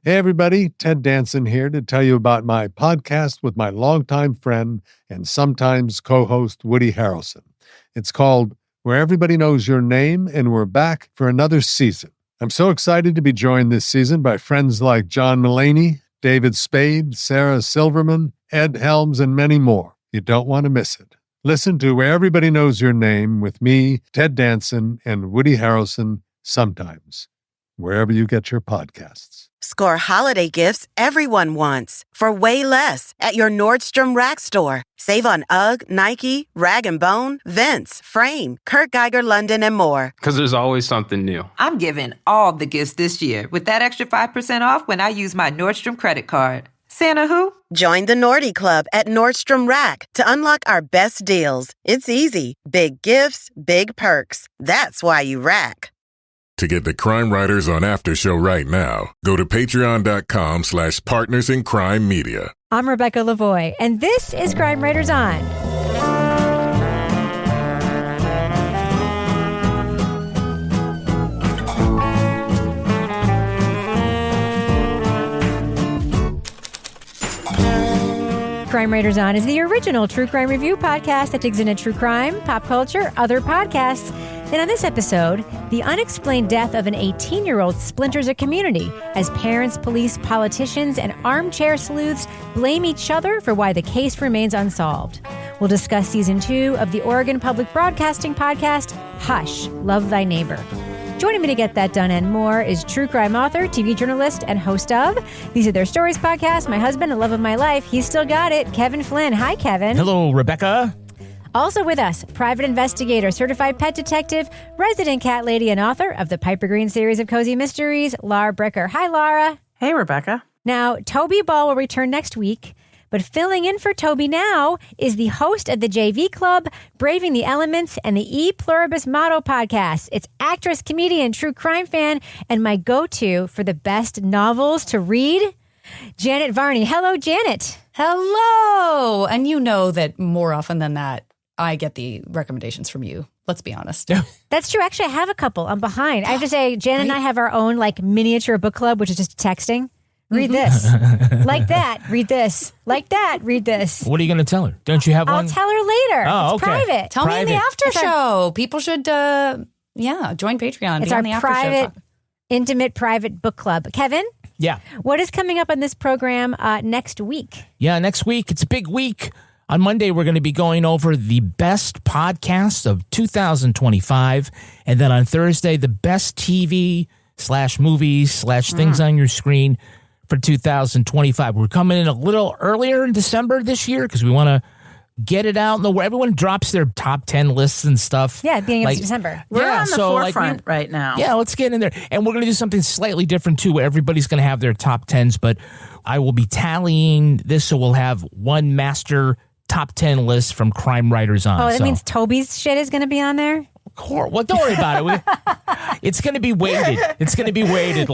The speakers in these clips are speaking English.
Hey everybody, Ted Danson here to tell you about my podcast with my longtime friend and sometimes co-host Woody Harrelson. It's called Where Everybody Knows Your Name, and we're back for another season. I'm so excited to be joined this season by friends like John Mulaney, David Spade, Sarah Silverman, Ed Helms, and many more. You don't want to miss it. Listen to Where Everybody Knows Your Name with me, Ted Danson, and Woody Harrelson sometimes, wherever you get your podcasts. Score holiday gifts everyone wants for way less at your Nordstrom Rack store. Save on UGG, Nike, Rag & Bone, Vince, Frame, Kurt Geiger London, and more. Because there's always something new. I'm giving all the gifts this year with that extra 5% off when I use my Nordstrom credit card. Santa who? Join the Nordy Club at Nordstrom Rack to unlock our best deals. It's easy. Big gifts, big perks. That's why you rack. To get the Crime Writers on Aftershow right now, go to patreon.com/partners in crime media. I'm Rebecca Lavoie, and this is Crime Writers On. Crime Writers On is the original true crime review podcast that digs into true crime, pop culture, other podcasts. And on this episode, the unexplained death of an 18-year-old splinters a community as parents, police, politicians, and armchair sleuths blame each other for why the case remains unsolved. We'll discuss Season 2 of the Oregon Public Broadcasting podcast, Hush, Love Thy Neighbor. Joining me to get that done and more is true crime author, TV journalist, and host of These Are Their Stories podcast, my husband and love of my life. He's still got it, Kevin Flynn. Hi, Kevin. Hello, Rebecca. Also with us, private investigator, certified pet detective, resident cat lady, and author of the Piper Green series of cozy mysteries, Laura Bricker. Hi, Laura. Hey, Rebecca. Now, Toby Ball will return next week, but filling in for Toby now is the host of the JV Club, Braving the Elements, and the E Pluribus Motto podcast. It's actress, comedian, true crime fan, and my go-to for the best novels to read, Janet Varney. Hello, Janet. Hello. And you know that more often than that, I get the recommendations from you. Let's be honest. That's true. Actually, I have a couple. I'm behind. I have to say, Jan and I have our own miniature book club, which is just texting. Read this. Like that. Read this. Like that. Read this. What are you going to tell her? Don't you have one? I'll tell her later. Oh, it's okay. private. Tell me in the after show. People should, join Patreon. It's be our on the after private, show. intimate, private book club. Kevin? Yeah. What is coming up on this program next week? Yeah, next week. It's a big week. On Monday, we're going to be going over the best podcasts of 2025. And then on Thursday, the best TV/movies/things on your screen for 2025. We're coming in a little earlier in December this year because we want to get it out. Everyone drops their top 10 lists and stuff. Yeah, beginning of December. We're on the forefront right now. Yeah, let's get in there. And we're going to do something slightly different, too, where everybody's going to have their top 10s. But I will be tallying this, so we'll have one master top 10 list from Crime Writers On. Oh, that means Toby's shit is going to be on there? Well, don't worry about it. It's going to be weighted. It's going to be weighted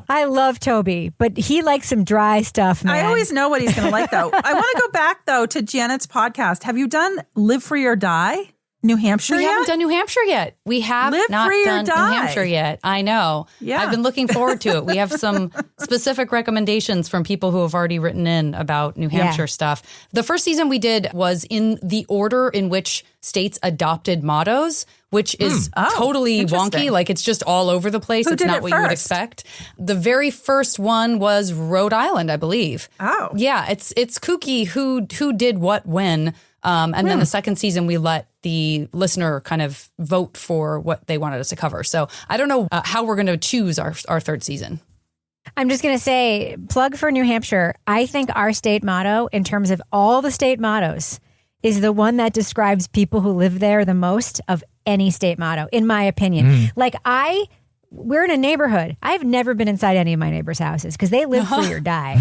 I love Toby, but he likes some dry stuff, man. I always know what he's going to like, though. I want to go back, though, to Janet's podcast. Have you done Live Free or Die? New Hampshire We yet? haven't done New Hampshire yet. We have Live not free or done die. New Hampshire yet. I know. Yeah. I've been looking forward to it. We have some specific recommendations from people who have already written in about New Hampshire stuff. The first season we did was in the order in which states adopted mottos, which is totally wonky. It's just all over the place. It's not what you would expect. The very first one was Rhode Island, I believe. Oh. Yeah, it's kooky who did what when. And then the second season, we let the listener kind of vote for what they wanted us to cover. So I don't know how we're going to choose our third season. I'm just going to say, plug for New Hampshire. I think our state motto, in terms of all the state mottos, is the one that describes people who live there the most of any state motto, in my opinion. We're in a neighborhood. I've never been inside any of my neighbors' houses because they live free or die.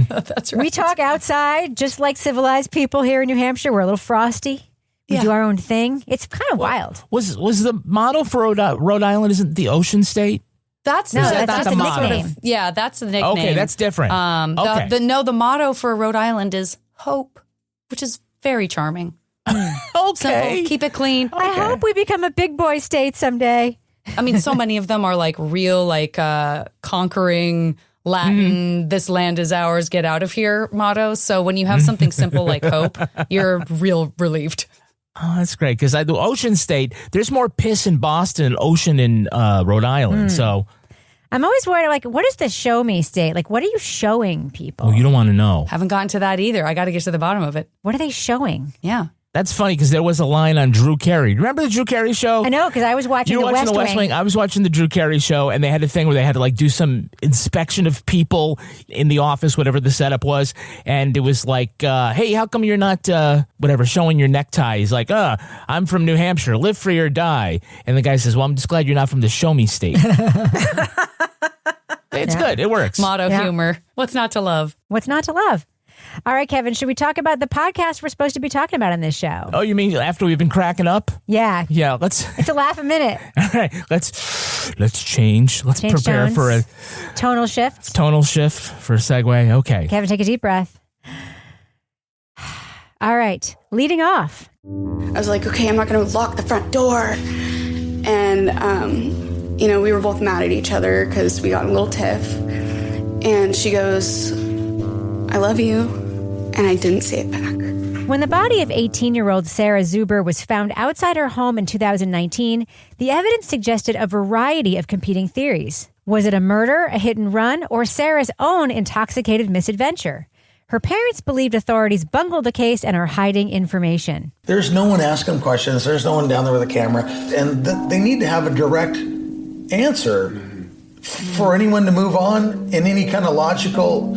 That's right. We talk outside just like civilized people here in New Hampshire. We're a little frosty. We do our own thing. It's kind of wild. Was the motto for Rhode Island isn't the Ocean State? That's just the nickname. That's the nickname. Okay, that's different. The motto for Rhode Island is hope, which is very charming. Okay. Simple, keep it clean. I hope we become a big boy state someday. I mean, so many of them are real, conquering, Latin, this land is ours, get out of here motto. So when you have something simple like hope, you're real relieved. Oh, that's great. Because the Ocean State, there's more piss in Boston and ocean in Rhode Island. So I'm always worried, like, what is the show me state? Like, what are you showing people? Oh, you don't want to know. Haven't gotten to that either. I got to get to the bottom of it. What are they showing? Yeah. That's funny because there was a line on Drew Carey. Remember the Drew Carey show? I know, because I was watching You were watching the West Wing. I was watching the Drew Carey show, and they had a thing where they had to like do some inspection of people in the office, whatever the setup was. And it was like, hey, how come you're not, showing your necktie? He's like, I'm from New Hampshire. Live free or die. And the guy says, well, I'm just glad you're not from the show me state. It's good. It works. Motto humor. What's not to love? What's not to love? All right, Kevin, should we talk about the podcast we're supposed to be talking about on this show? Oh, you mean after we've been cracking up? Yeah. Yeah, let's... It's a laugh a minute. All right, let's change. Let's change prepare tones. for a... Tonal shift. Tonal shift for a segue. Okay. Kevin, take a deep breath. All right, leading off. I was like, okay, I'm not going to lock the front door. And, we were both mad at each other because we got in a little tiff. And she goes, I love you. And I didn't say it back. When the body of 18-year-old Sarah Zuber was found outside her home in 2019, the evidence suggested a variety of competing theories. Was it a murder, a hit and run, or Sarah's own intoxicated misadventure? Her parents believed authorities bungled the case and are hiding information. There's no one asking questions. There's no one down there with a camera. And they need to have a direct answer for anyone to move on in any kind of logical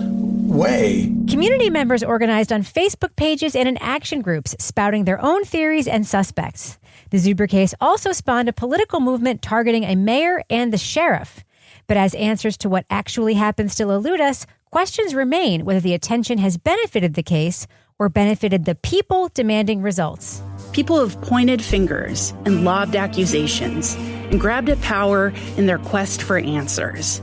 way. Community members organized on Facebook pages and in action groups, spouting their own theories and suspects. The Zuber case also spawned a political movement targeting a mayor and the sheriff. But as answers to what actually happened still elude us, questions remain whether the attention has benefited the case or benefited the people demanding results. People have pointed fingers and lobbed accusations and grabbed at power in their quest for answers.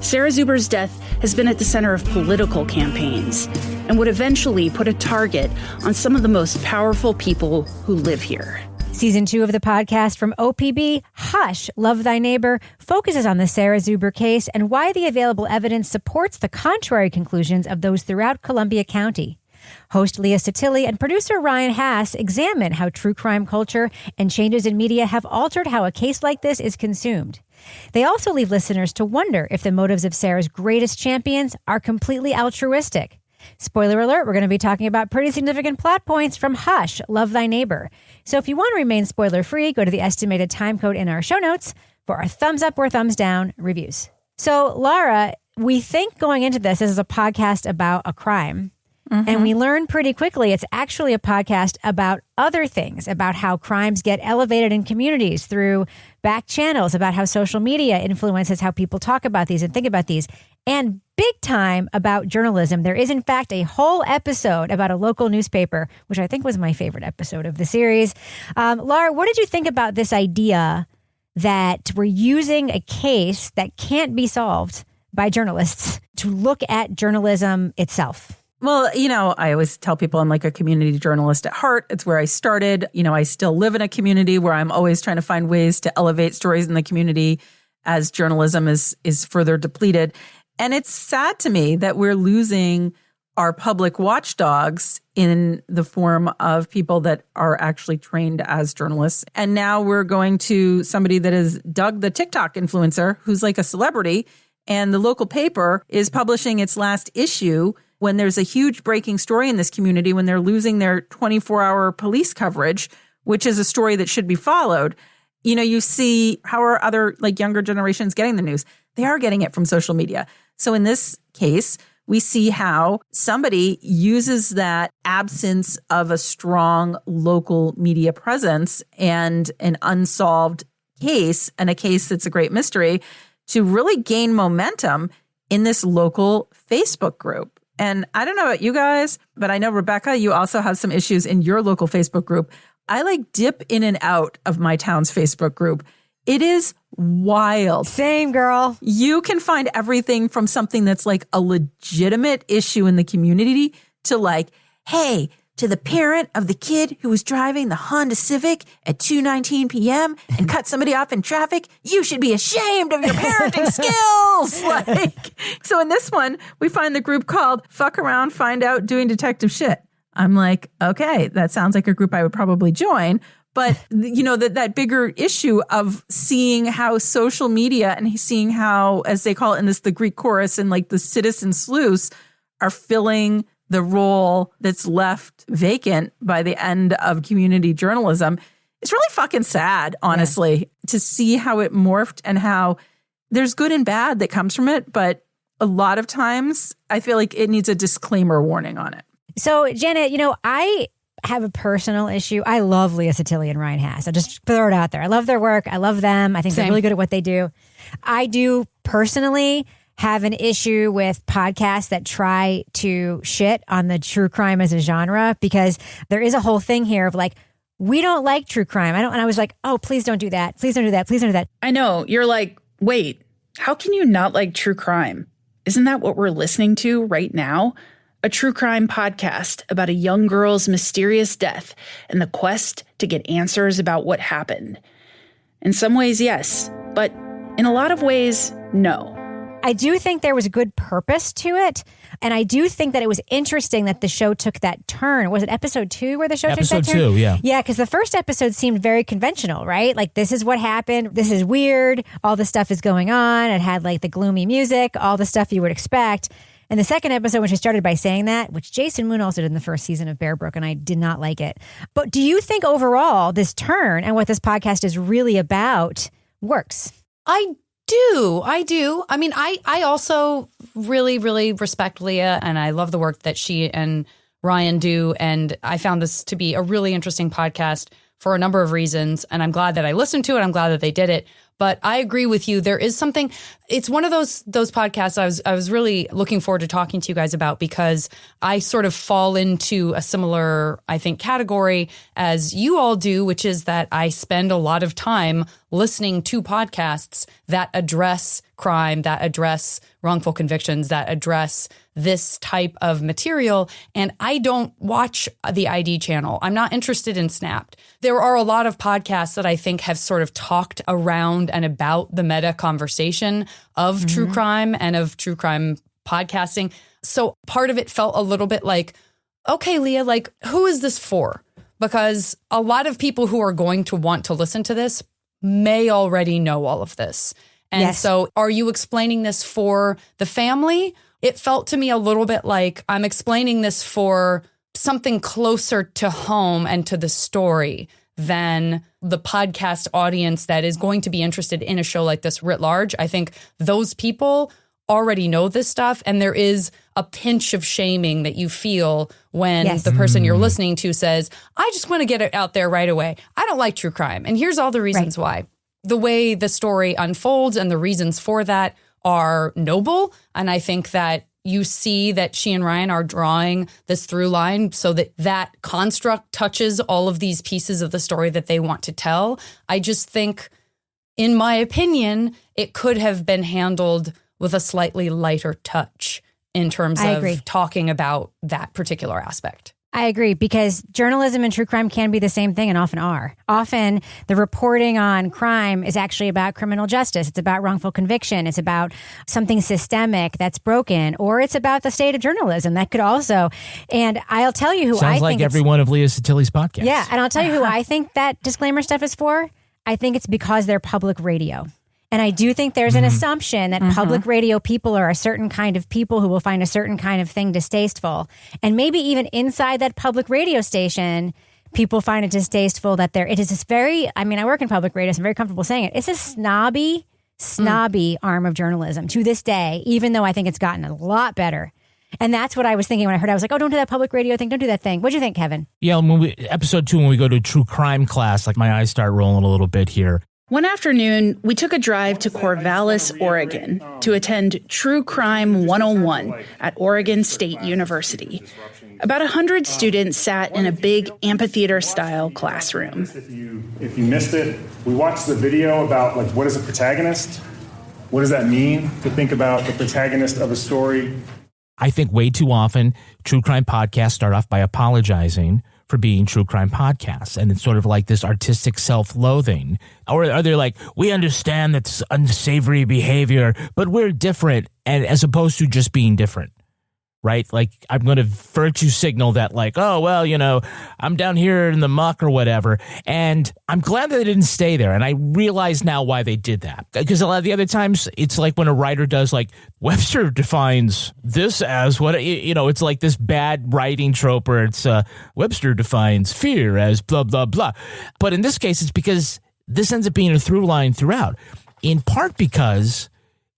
Sarah Zuber's death has been at the center of political campaigns and would eventually put a target on some of the most powerful people who live here. Season 2 of the podcast from OPB, Hush, Love Thy Neighbor, focuses on the Sarah Zuber case and why the available evidence supports the contrary conclusions of those throughout Columbia County. Host Leah Sottile and producer Ryan Haas examine how true crime culture and changes in media have altered how a case like this is consumed. They also leave listeners to wonder if the motives of Sarah's greatest champions are completely altruistic. Spoiler alert, we're going to be talking about pretty significant plot points from Hush, Love Thy Neighbor. So if you want to remain spoiler-free, go to the estimated time code in our show notes for our thumbs up or thumbs down reviews. So, Laura, we think going into this is a podcast about a crime. Mm-hmm. And we learn pretty quickly it's actually a podcast about other things, about how crimes get elevated in communities through back channels, about how social media influences how people talk about these and think about these, and big time about journalism. There is, in fact, a whole episode about a local newspaper, which I think was my favorite episode of the series. Laura, what did you think about this idea that we're using a case that can't be solved by journalists to look at journalism itself? Well, I always tell people I'm like a community journalist at heart. It's where I started. I still live in a community where I'm always trying to find ways to elevate stories in the community as journalism is further depleted. And it's sad to me that we're losing our public watchdogs in the form of people that are actually trained as journalists. And now we're going to somebody that is Doug, the TikTok influencer, who's like a celebrity. And the local paper is publishing its last issue when there's a huge breaking story in this community, when they're losing their 24-hour police coverage, which is a story that should be followed. You see how are other younger generations getting the news? They are getting it from social media. So in this case, we see how somebody uses that absence of a strong local media presence and an unsolved case, and a case that's a great mystery, to really gain momentum in this local Facebook group. And I don't know about you guys, but I know, Rebecca, you also have some issues in your local Facebook group. I dip in and out of my town's Facebook group. It is wild. Same, girl. You can find everything from something that's a legitimate issue in the community to hey, to the parent of the kid who was driving the Honda Civic at 2:19 p.m. and cut somebody off in traffic, you should be ashamed of your parenting skills. So in this one, we find the group called Fuck Around, Find Out, Doing Detective Shit. I'm like, okay, that sounds like a group I would probably join. But, that bigger issue of seeing how social media and seeing how, as they call it in the Greek chorus, and like the citizen sleuths are filling the role that's left vacant by the end of community journalism. It's really fucking sad, honestly, to see how it morphed and how there's good and bad that comes from it. But a lot of times I feel like it needs a disclaimer warning on it. So, Janet, I have a personal issue. I love Leah Sottile and Ryan Haas. I'll just throw it out there. I love their work. I love them. I think they're really good at what they do. I do personally have an issue with podcasts that try to shit on the true crime as a genre, because there is a whole thing here of like, we don't like true crime. And I was like, oh, please don't do that. Please don't do that. Please don't do that. I know. You're like, wait, how can you not like true crime? Isn't that what we're listening to right now? A true crime podcast about a young girl's mysterious death and the quest to get answers about what happened. In some ways, yes, but in a lot of ways, no. I do think there was a good purpose to it. And I do think that it was interesting that the show took that turn. Was it episode 2 where the show took that turn? Episode 2, yeah. Yeah, because the first episode seemed very conventional, right? Like, this is what happened. This is weird. All this stuff is going on. It had like the gloomy music, all the stuff you would expect. And the second episode, when she started by saying that, which Jason Moon also did in the first season of Bear Brook, and I did not like it. But do you think overall this turn and what this podcast is really about works? I do. I mean, I also really, really respect Leah, and I love the work that she and Ryan do. And I found this to be a really interesting podcast for a number of reasons. And I'm glad that I listened to it. I'm glad that they did it. But I agree with you. There is something. It's one of those podcasts I was really looking forward to talking to you guys about, because I sort of fall into a similar, I think, category as you all do, which is that I spend a lot of time listening to podcasts that address crime, that address wrongful convictions, that address this type of material. And I don't watch the ID channel. I'm not interested in Snapped. There are a lot of podcasts that I think have sort of talked around and about the meta conversation of true crime and of true crime podcasting. So part of it felt a little bit like, okay, Leah, like, who is this for? Because a lot of people who are going to want to listen to this may already know all of this. And so are you explaining this for the family? It felt to me a little bit like I'm explaining this for something closer to home and to the story than the podcast audience that is going to be interested in a show like this writ large. I think those people already know this stuff, and there is a pinch of shaming that you feel when the person you're listening to says, I just want to get it out there right away. I don't like true crime, and here's all the reasons why. The way the story unfolds and the reasons for that are noble, and I think that you see that she and Ryan are drawing this through line so that that construct touches all of these pieces of the story that they want to tell. I just think, in my opinion, it could have been handled with a slightly lighter touch in terms of talking about that particular aspect. I agree, because journalism and true crime can be the same thing and often are. Often the reporting on crime is actually about criminal justice. It's about wrongful conviction. It's about something systemic that's broken, or it's about the state of journalism. That could also, and I'll tell you who Sounds I like think every one of Leah Sottile's podcasts. Yeah, and I'll tell you who I think that disclaimer stuff is for. I think it's because they're public radio. And I do think there's an assumption that public radio people are a certain kind of people who will find a certain kind of thing distasteful. And maybe even inside that public radio station, people find it distasteful that it is this very, I mean, I work in public radio, so I'm very comfortable saying it. It's a snobby arm of journalism to this day, even though I think it's gotten a lot better. And that's what I was thinking when I heard. I was like, oh, don't do that public radio thing. Don't do that thing. What'd you think, Kevin? Yeah, episode 2, when we go to a true crime class, like my eyes start rolling a little bit here. One afternoon, we took a drive to Corvallis, Oregon, to attend True Crime 101 at Oregon State University. About 100 students sat in a big amphitheater-style classroom. If you missed it, we watched the video about, like, what is a protagonist? What does that mean to think about the protagonist of a story? I think way too often true crime podcasts start off by apologizing for being true crime podcasts. And it's sort of like this artistic self-loathing. Or are they like, we understand that's unsavory behavior, but we're different, and as opposed to just being different. Right? Like, I'm going to virtue signal that, like, oh, well, I'm down here in the muck or whatever. And I'm glad that they didn't stay there. And I realize now why they did that. Because a lot of the other times, it's like when a writer does, like, Webster defines this as what, it's like this bad writing trope where it's Webster defines fear as blah, blah, blah. But in this case, it's because this ends up being a through line throughout, in part because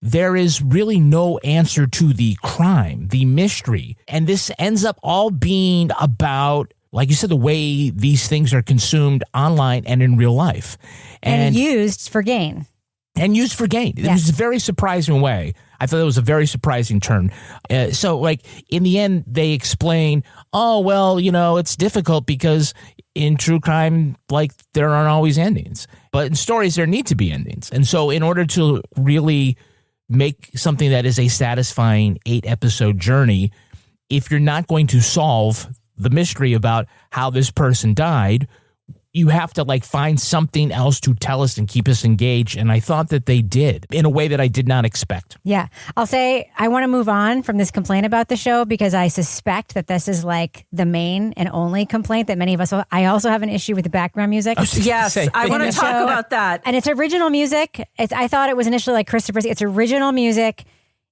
there is really no answer to the crime, the mystery. And this ends up all being about, like you said, the way these things are consumed online and in real life. And used for gain. And used for gain. It was a very surprising way. I thought it was a very surprising turn. So, like, in the end, they explain, oh, well, it's difficult because in true crime, like, there aren't always endings. But in stories, there need to be endings. And so in order to really make something that is a satisfying 8-episode journey, if you're not going to solve the mystery about how this person died, you have to, like, find something else to tell us and keep us engaged. And I thought that they did in a way that I did not expect. Yeah. I'll say I want to move on from this complaint about the show because I suspect that this is like the main and only complaint that many of us will. I also have an issue with the background music. Yes, I want to talk about that. And it's original music. I thought it was initially like Christopher. It's original music.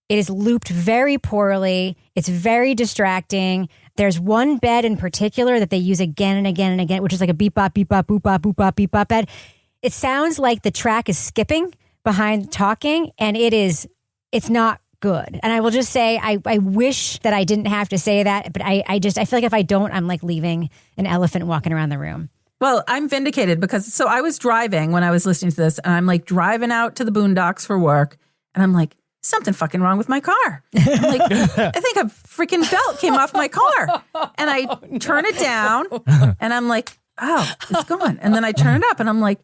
It is looped very poorly. It's very distracting. There's one bed in particular that they use again and again and again, which is like a beep bop, boop bop, boop bop, beep bop bed. It sounds like the track is skipping behind talking, and it's not good. And I will just say, I wish that I didn't have to say that, but I feel like if I don't, I'm like leaving an elephant walking around the room. Well, I'm vindicated because I was driving when I was listening to this, and I'm like driving out to the boondocks for work, and I'm like, something fucking wrong with my car. I'm like, I think a freaking belt came off my car. And I turn it down and I'm like, oh, it's gone. And then I turn it up and I'm like,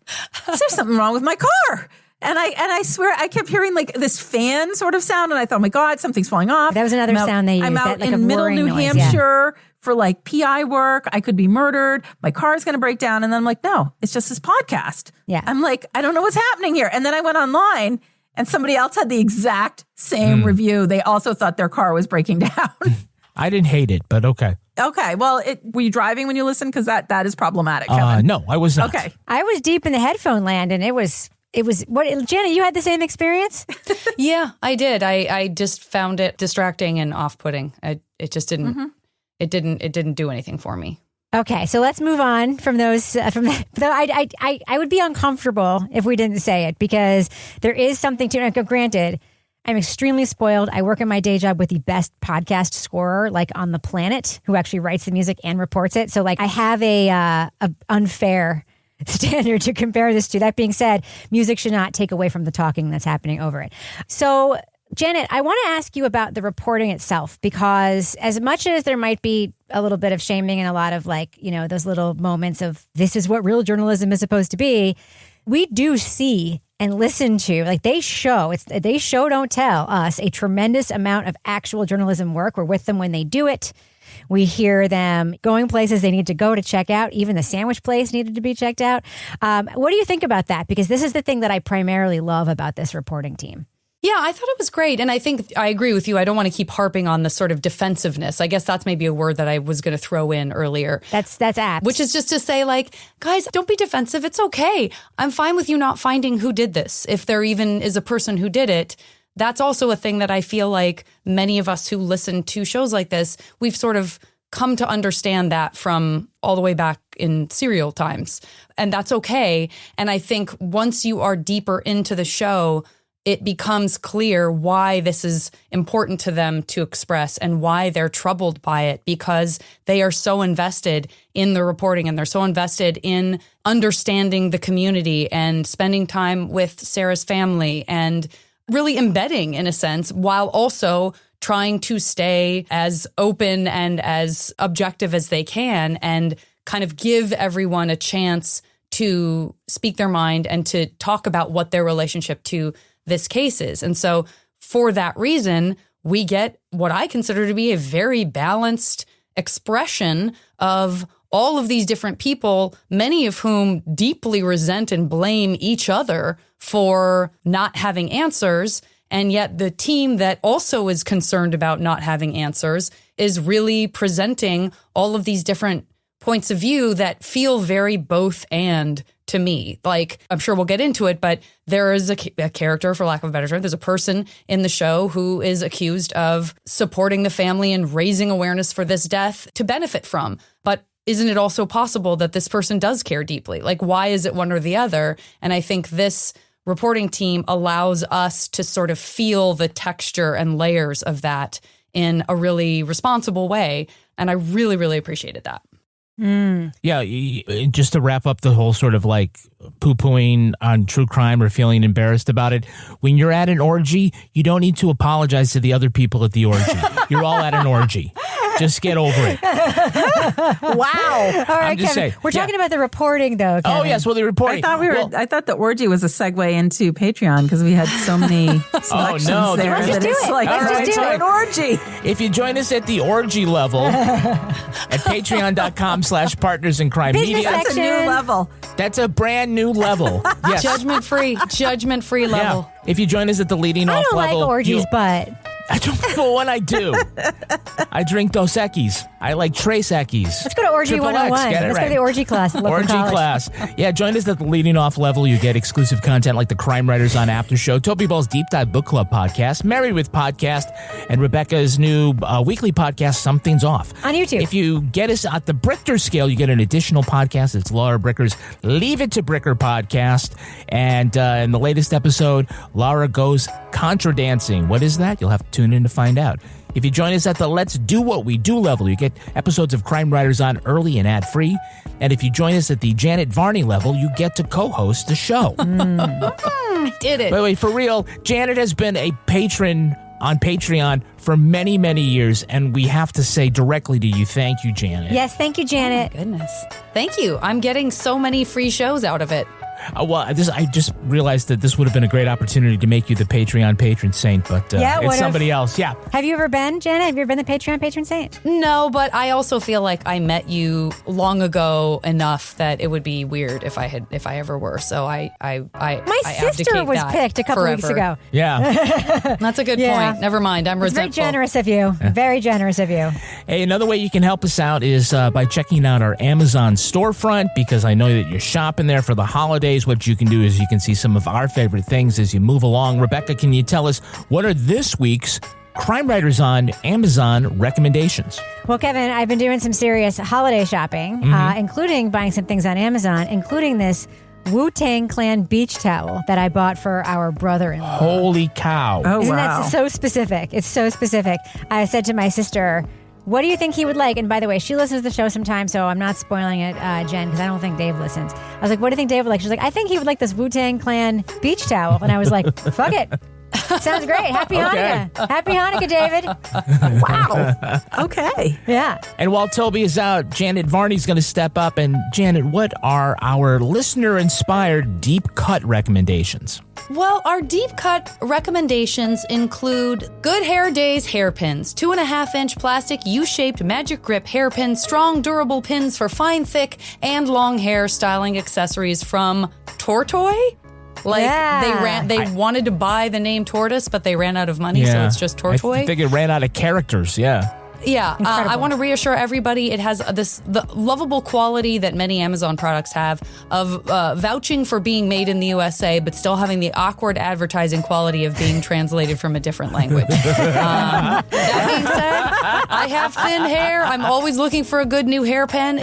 is there something wrong with my car? And I swear I kept hearing like this fan sort of sound. And I thought, oh my God, something's falling off. That was another sound they used. I'm out like in middle New Hampshire for like PI work. I could be murdered. My car's going to break down. And then I'm like, no, it's just this podcast. Yeah. I'm like, I don't know what's happening here. And then I went online and somebody else had the exact same review. They also thought their car was breaking down. I didn't hate it, but okay. Okay. Well, were you driving when you listened? Because that is problematic, Kevin. No, I was not. Okay. I was deep in the headphone land, and it was what, Janet, you had the same experience? Yeah, I did. I just found it distracting and off-putting. It just didn't. It didn't do anything for me. Okay, so let's move on from those. Though I would be uncomfortable if we didn't say it, because there is something to it. Granted, I'm extremely spoiled. I work in my day job with the best podcast scorer like on the planet, who actually writes the music and reports it. So like I have a unfair standard to compare this to. That being said, music should not take away from the talking that's happening over it. So, Janet, I want to ask you about the reporting itself, because as much as there might be a little bit of shaming and a lot of like, those little moments of this is what real journalism is supposed to be, we do see and listen to, like they show, don't tell us a tremendous amount of actual journalism work. We're with them when they do it. We hear them going places they need to go to check out. Even the sandwich place needed to be checked out. What do you think about that? Because this is the thing that I primarily love about this reporting team. Yeah, I thought it was great. And I think I agree with you. I don't want to keep harping on the sort of defensiveness. I guess that's maybe a word that I was going to throw in earlier. That's apt. Which is just to say, like, guys, don't be defensive. It's okay. I'm fine with you not finding who did this. If there even is a person who did it, that's also a thing that I feel like many of us who listen to shows like this, we've sort of come to understand that from all the way back in serial times. And that's okay. And I think once you are deeper into the show, it becomes clear why this is important to them to express and why they're troubled by it, because they are so invested in the reporting and they're so invested in understanding the community and spending time with Sarah's family and really embedding, in a sense, while also trying to stay as open and as objective as they can and kind of give everyone a chance to speak their mind and to talk about what their relationship to this case is. And so for that reason, we get what I consider to be a very balanced expression of all of these different people, many of whom deeply resent and blame each other for not having answers. And yet the team that also is concerned about not having answers is really presenting all of these different points of view that feel very both and to me. Like, I'm sure we'll get into it, but there is a character, for lack of a better term, there's a person in the show who is accused of supporting the family and raising awareness for this death to benefit from. But isn't it also possible that this person does care deeply? Like, why is it one or the other? And I think this reporting team allows us to sort of feel the texture and layers of that in a really responsible way. And I really, really appreciated that. Yeah, just to wrap up the whole sort of like poo-pooing on true crime or feeling embarrassed about it, when you're at an orgy, you don't need to apologize to the other people at the orgy. You're all at an orgy. Just get over it. Wow. All right, Kevin. We're talking about the reporting, though, Kevin. Oh, yes. Well, the reporting. I thought the orgy was a segue into Patreon because we had so many selections there. Let's just do it. Let's just do it. An orgy. If you join us at the orgy level at patreon.com/partners in crime media. That's a new level. That's a brand new level. Yes. Judgment-free level. Yeah. If you join us at the leading off level. I don't like orgies, but... I don't know what I do. I drink Dos Equis. I like Tres Equis. Let's go to Orgy 101. Let's go to the orgy class. Orgy class. Yeah, join us at the leading off level. You get exclusive content like the Crime Writers on After Show, Toby Ball's Deep Dive Book Club podcast, Married with Podcast, and Rebecca's new weekly podcast, Something's Off. On YouTube. If you get us at the Brichter scale, you get an additional podcast. It's Laura Bricker's Leave It to Bricker podcast. And in the latest episode, Laura goes contra dancing. What is that? You'll have to tune in to find out. If you join us at the Let's Do What We Do level, you get episodes of Crime Writers on early and ad-free. And if you join us at the Janet Varney level, you get to co-host the show. I did it. Wait, for real, Janet has been a patron on Patreon for many, many years, and we have to say directly to you, thank you, Janet. Yes, thank you, Janet. Oh, my goodness. Thank you. I'm getting so many free shows out of it. I just realized that this would have been a great opportunity to make you the Patreon patron saint, but it's somebody else. Yeah. Have you ever been, Janet? Have you ever been the Patreon patron saint? No, but I also feel like I met you long ago enough that it would be weird if I ever were. So my sister was picked a couple weeks ago. Yeah. That's a good point. Never mind. I'm resentful. Very generous of you. Very generous of you. Hey, another way you can help us out is by checking out our Amazon storefront, because I know that you're shopping there for the holidays. What you can do is you can see some of our favorite things as you move along. Rebecca, can you tell us what are this week's Crime Writers on Amazon recommendations? Well, Kevin, I've been doing some serious holiday shopping, including buying some things on Amazon, including this Wu-Tang Clan beach towel that I bought for our brother-in-law. Holy cow. Oh, Isn't wow. that so specific? It's so specific. I said to my sister, what do you think he would like? And by the way, she listens to the show sometimes, so I'm not spoiling it, Jen, because I don't think Dave listens. I was like, what do you think Dave would like? She's like, I think he would like this Wu-Tang Clan beach towel. And I was like, fuck it. Sounds great. Happy Hanukkah. Happy Hanukkah, David. Wow. Okay. Yeah. And while Toby is out, Janet Varney's going to step up. And Janet, what are our listener-inspired deep cut recommendations? Well, our deep cut recommendations include Good Hair Days hairpins, 2.5-inch plastic U-shaped magic grip hairpins, strong, durable pins for fine, thick, and long hair styling accessories from Tortoy. They wanted to buy the name Tortoise, but they ran out of money, so it's just Tortoy. I think it ran out of characters, yeah. Yeah, I want to reassure everybody it has the lovable quality that many Amazon products have of vouching for being made in the USA, but still having the awkward advertising quality of being translated from a different language. That being said, I have thin hair. I'm always looking for a good new hairpen.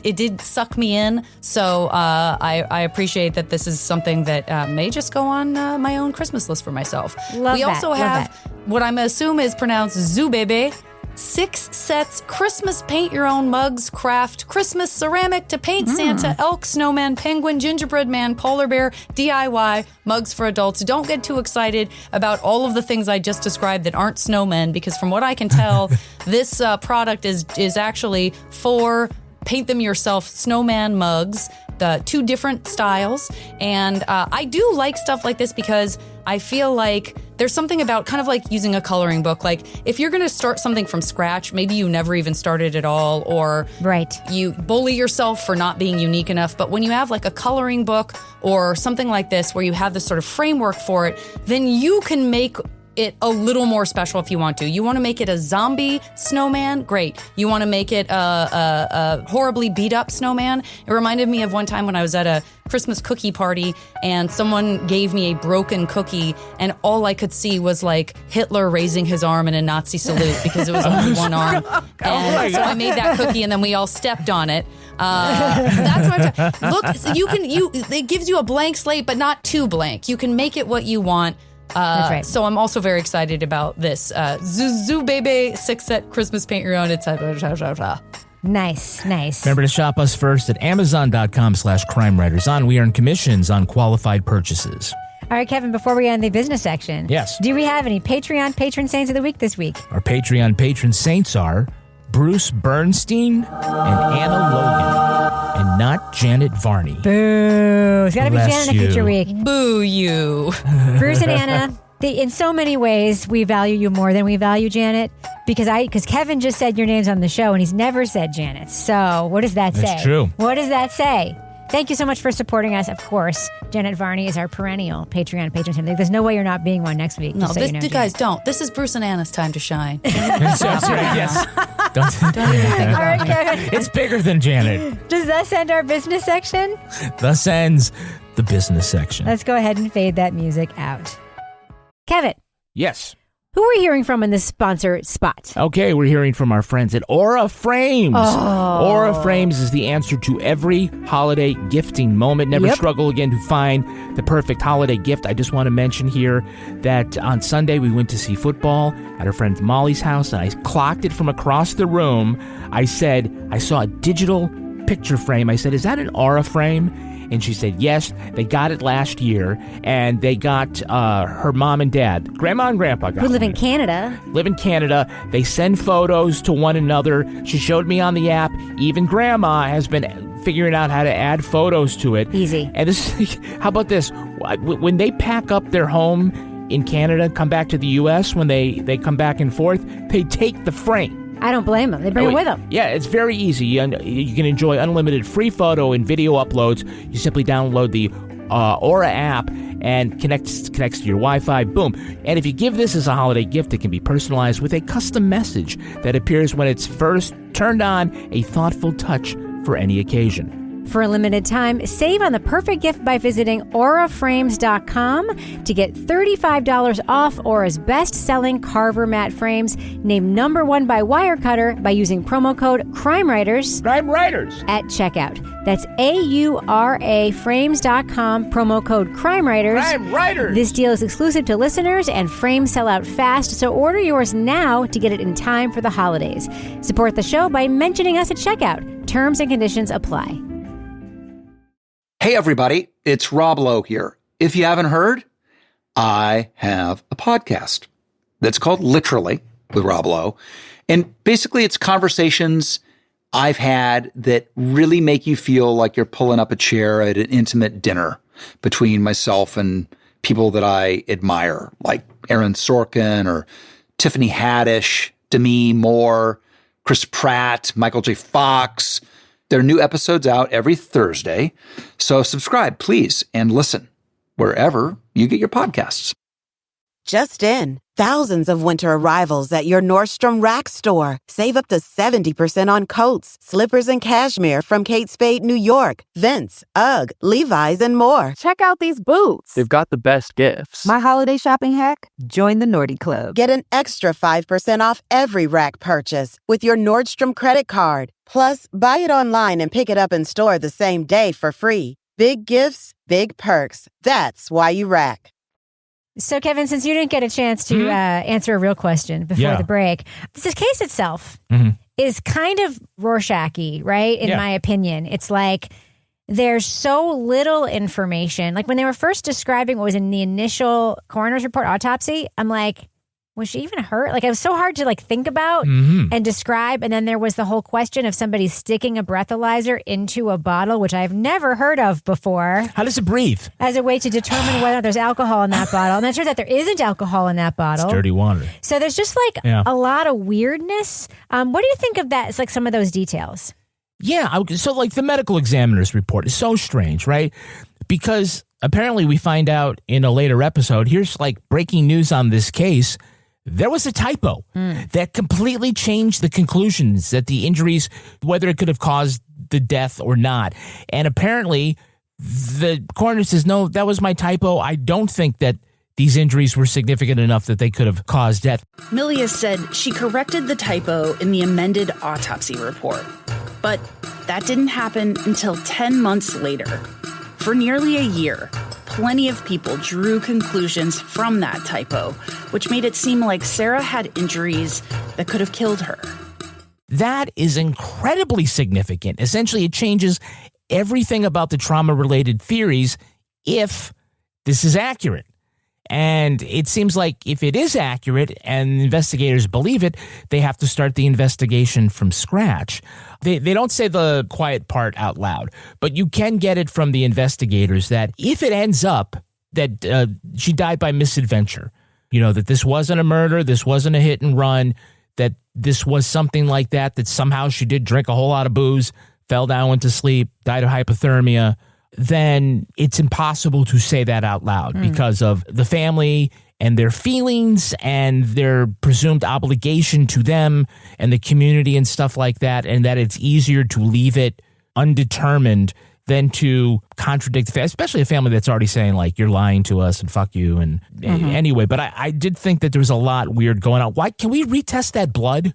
It did suck me in, so I appreciate that this is something that may just go on my own Christmas list for myself. We also have what I'm assuming is pronounced Zubebe. 6 sets Christmas paint-your-own mugs, craft, Christmas ceramic to paint Santa, elk, snowman, penguin, gingerbread man, polar bear, DIY, mugs for adults. Don't get too excited about all of the things I just described that aren't snowmen, because from what I can tell, this product is actually for paint them yourself snowman mugs, the 2 different styles. And I do like stuff like this because I feel like there's something about kind of like using a coloring book. Like if you're going to start something from scratch, maybe you never even started at all, or you bully yourself for not being unique enough. But when you have like a coloring book or something like this where you have this sort of framework for it, then you can make it a little more special if you want to. You want to make it a zombie snowman? Great. You want to make it a horribly beat up snowman? It reminded me of one time when I was at a Christmas cookie party and someone gave me a broken cookie and all I could see was like Hitler raising his arm in a Nazi salute because it was only one arm. And so I made that cookie and then we all stepped on it. That's what I'm talking. Look, so it gives you a blank slate, but not too blank. You can make it what you want. That's right. So I'm also very excited about this. Zuzu Bebe 6-set Christmas paint your own, etc. Nice. Remember to shop us first at Amazon.com/CrimeWritersOn. We earn commissions on qualified purchases. All right, Kevin, before we end the business section. Yes. Do we have any Patreon patron saints of the week this week? Our Patreon patron saints are Bruce Bernstein and Anna Logan, and not Janet Varney. Boo. It's got to be Bless Janet in a future week. Boo you. Bruce and Anna, in so many ways, we value you more than we value Janet because Kevin just said your names on the show and he's never said Janet's. So what does that say? That's true. What does that say? Thank you so much for supporting us. Of course, Janet Varney is our perennial Patreon patron. There's no way you're not being one next week. No, guys, don't. This is Bruce and Anna's time to shine. That's right, yes. Don't even think All right, Kevin. It's bigger than Janet. Does thus end our business section? Thus ends the business section. Let's go ahead and fade that music out. Kevin. Yes. Who are we hearing from in this sponsor spot? Okay, we're hearing from our friends at Aura Frames. Oh. Aura Frames is the answer to every holiday gifting moment. Never struggle again to find the perfect holiday gift. I just want to mention here that on Sunday we went to see football at our friend Molly's house, and I clocked it from across the room. I said, I saw a digital picture frame. I said, is that an Aura frame? And she said, yes, they got it last year, and they got her mom and dad, grandma and grandpa got Who live in Canada. Live in Canada. They send photos to one another. She showed me on the app. Even grandma has been figuring out how to add photos to it. Easy. And this, how about this? When they pack up their home in Canada, come back to the U.S., when they come back and forth, they take the frame. I don't blame them. They bring it with them. Yeah, it's very easy. You can enjoy unlimited free photo and video uploads. You simply download the Aura app and connects to your Wi-Fi. Boom. And if you give this as a holiday gift, it can be personalized with a custom message that appears when it's first turned on, a thoughtful touch for any occasion. For a limited time, save on the perfect gift by visiting auraframes.com to get $35 off Aura's best-selling Carver mat frames, named #1 by Wirecutter by using promo code CRIMEWRITERS at checkout. That's AURA frames.com, promo code CRIMEWRITERS. This deal is exclusive to listeners, and frames sell out fast, so order yours now to get it in time for the holidays. Support the show by mentioning us at checkout. Terms and conditions apply. Hey, everybody, it's Rob Lowe here. If you haven't heard, I have a podcast that's called Literally with Rob Lowe. And basically, it's conversations I've had that really make you feel like you're pulling up a chair at an intimate dinner between myself and people that I admire, like Aaron Sorkin or Tiffany Haddish, Demi Moore, Chris Pratt, Michael J. Fox. There are new episodes out every Thursday, so subscribe, please, and listen wherever you get your podcasts. Just in, thousands of winter arrivals at your Nordstrom Rack store. Save up to 70% on coats, slippers, and cashmere from Kate Spade, New York, Vince, UGG, Levi's, and more. Check out these boots. They've got the best gifts. My holiday shopping hack? Join the Nordy Club. Get an extra 5% off every Rack purchase with your Nordstrom credit card. Plus, buy it online and pick it up in store the same day for free. Big gifts, big perks. That's why you Rack. So, Kevin, since you didn't get a chance to answer a real question before the break, this case itself is kind of Rorschach-y, right? In my opinion. It's like there's so little information. Like when they were first describing what was in the initial coroner's report autopsy, I'm like, was she even hurt? Like, it was so hard to think about and describe. And then there was the whole question of somebody sticking a breathalyzer into a bottle, which I've never heard of before. How does it breathe? As a way to determine whether there's alcohol in that bottle. And it turns out there isn't alcohol in that bottle. It's dirty water. So there's just a lot of weirdness. What do you think of that? It's like some of those details. Yeah. So the medical examiner's report is so strange, right? Because apparently we find out in a later episode, here's breaking news on this case. There was a typo that completely changed the conclusions that the injuries, whether it could have caused the death or not. And apparently the coroner says, no, that was my typo. I don't think that these injuries were significant enough that they could have caused death. Melia said she corrected the typo in the amended autopsy report. But that didn't happen until 10 months later. For nearly a year, plenty of people drew conclusions from that typo, which made it seem like Sarah had injuries that could have killed her. That is incredibly significant. Essentially, it changes everything about the trauma-related theories if this is accurate. And it seems like if it is accurate and investigators believe it, they have to start the investigation from scratch. They don't say the quiet part out loud, but you can get it from the investigators that if it ends up that she died by misadventure, that this wasn't a murder, this wasn't a hit and run, that this was something like that somehow she did drink a whole lot of booze, fell down, went to sleep, died of hypothermia, then it's impossible to say that out loud because of the family and their feelings and their presumed obligation to them and the community and stuff like that, and that it's easier to leave it undetermined than to contradict the family, especially a family that's already saying, you're lying to us and fuck you. And anyway, but I did think that there was a lot weird going on. Why can we retest that blood?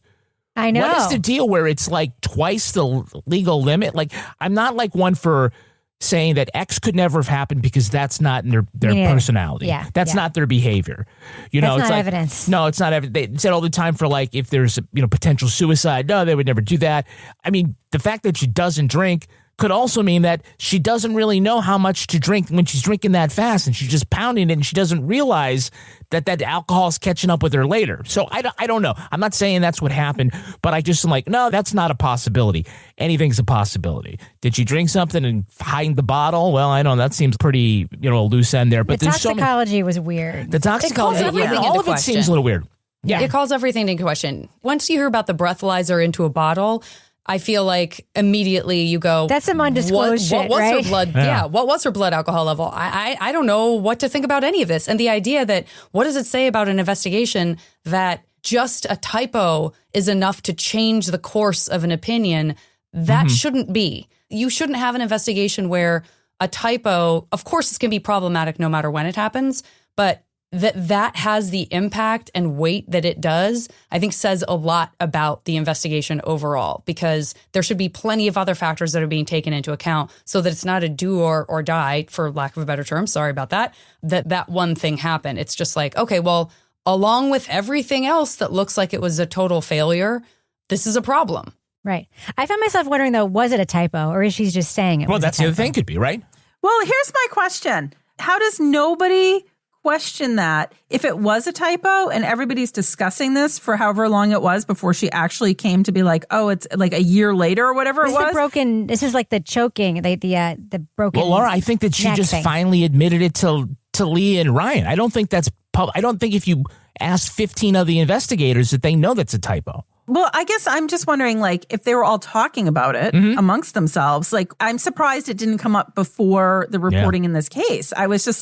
I know. What is the deal where it's twice the legal limit? I'm not one for saying that X could never have happened because that's not in their personality. Yeah, that's not their behavior. That's it's not evidence. No, it's not evidence. They said all the time for if there's potential suicide, no, they would never do that. I mean, the fact that she doesn't drink could also mean that she doesn't really know how much to drink when she's drinking that fast and she's just pounding it and she doesn't realize that alcohol is catching up with her later. So I don't know. I'm not saying that's what happened, but I just am no, that's not a possibility. Anything's a possibility. Did she drink something and hide the bottle? Well, I know that seems pretty, loose end there. But the toxicology was weird. The toxicology, all of it seems a little weird. Yeah. It calls everything into question. Once you hear about the breathalyzer into a bottle, I feel like immediately you go, that's some undisclosed shit, what was right? her blood? Yeah. What was her blood alcohol level? I don't know what to think about any of this. And the idea that, what does it say about an investigation that just a typo is enough to change the course of an opinion? That shouldn't be. You shouldn't have an investigation where a typo, of course it's going to be problematic no matter when it happens, but that has the impact and weight that it does, I think says a lot about the investigation overall, because there should be plenty of other factors that are being taken into account so that it's not a do or die, for lack of a better term, sorry about that one thing happened. It's just okay, well, along with everything else that looks like it was a total failure, this is a problem. Right. I found myself wondering, though, was it a typo or is she just saying it? Well, that's the other thing, could be, right? Well, here's my question. How does nobody question that if it was a typo and everybody's discussing this for however long it was before she actually came to be oh, it's a year later or whatever it was? This is the choking, the broken. Well, Laura, I think that she just finally admitted it to Leah and Ryan. I don't think that's I don't think if you ask 15 of the investigators that they know that's a typo. Well, I guess I'm just wondering, if they were all talking about it amongst themselves, I'm surprised it didn't come up before the reporting in this case. I was just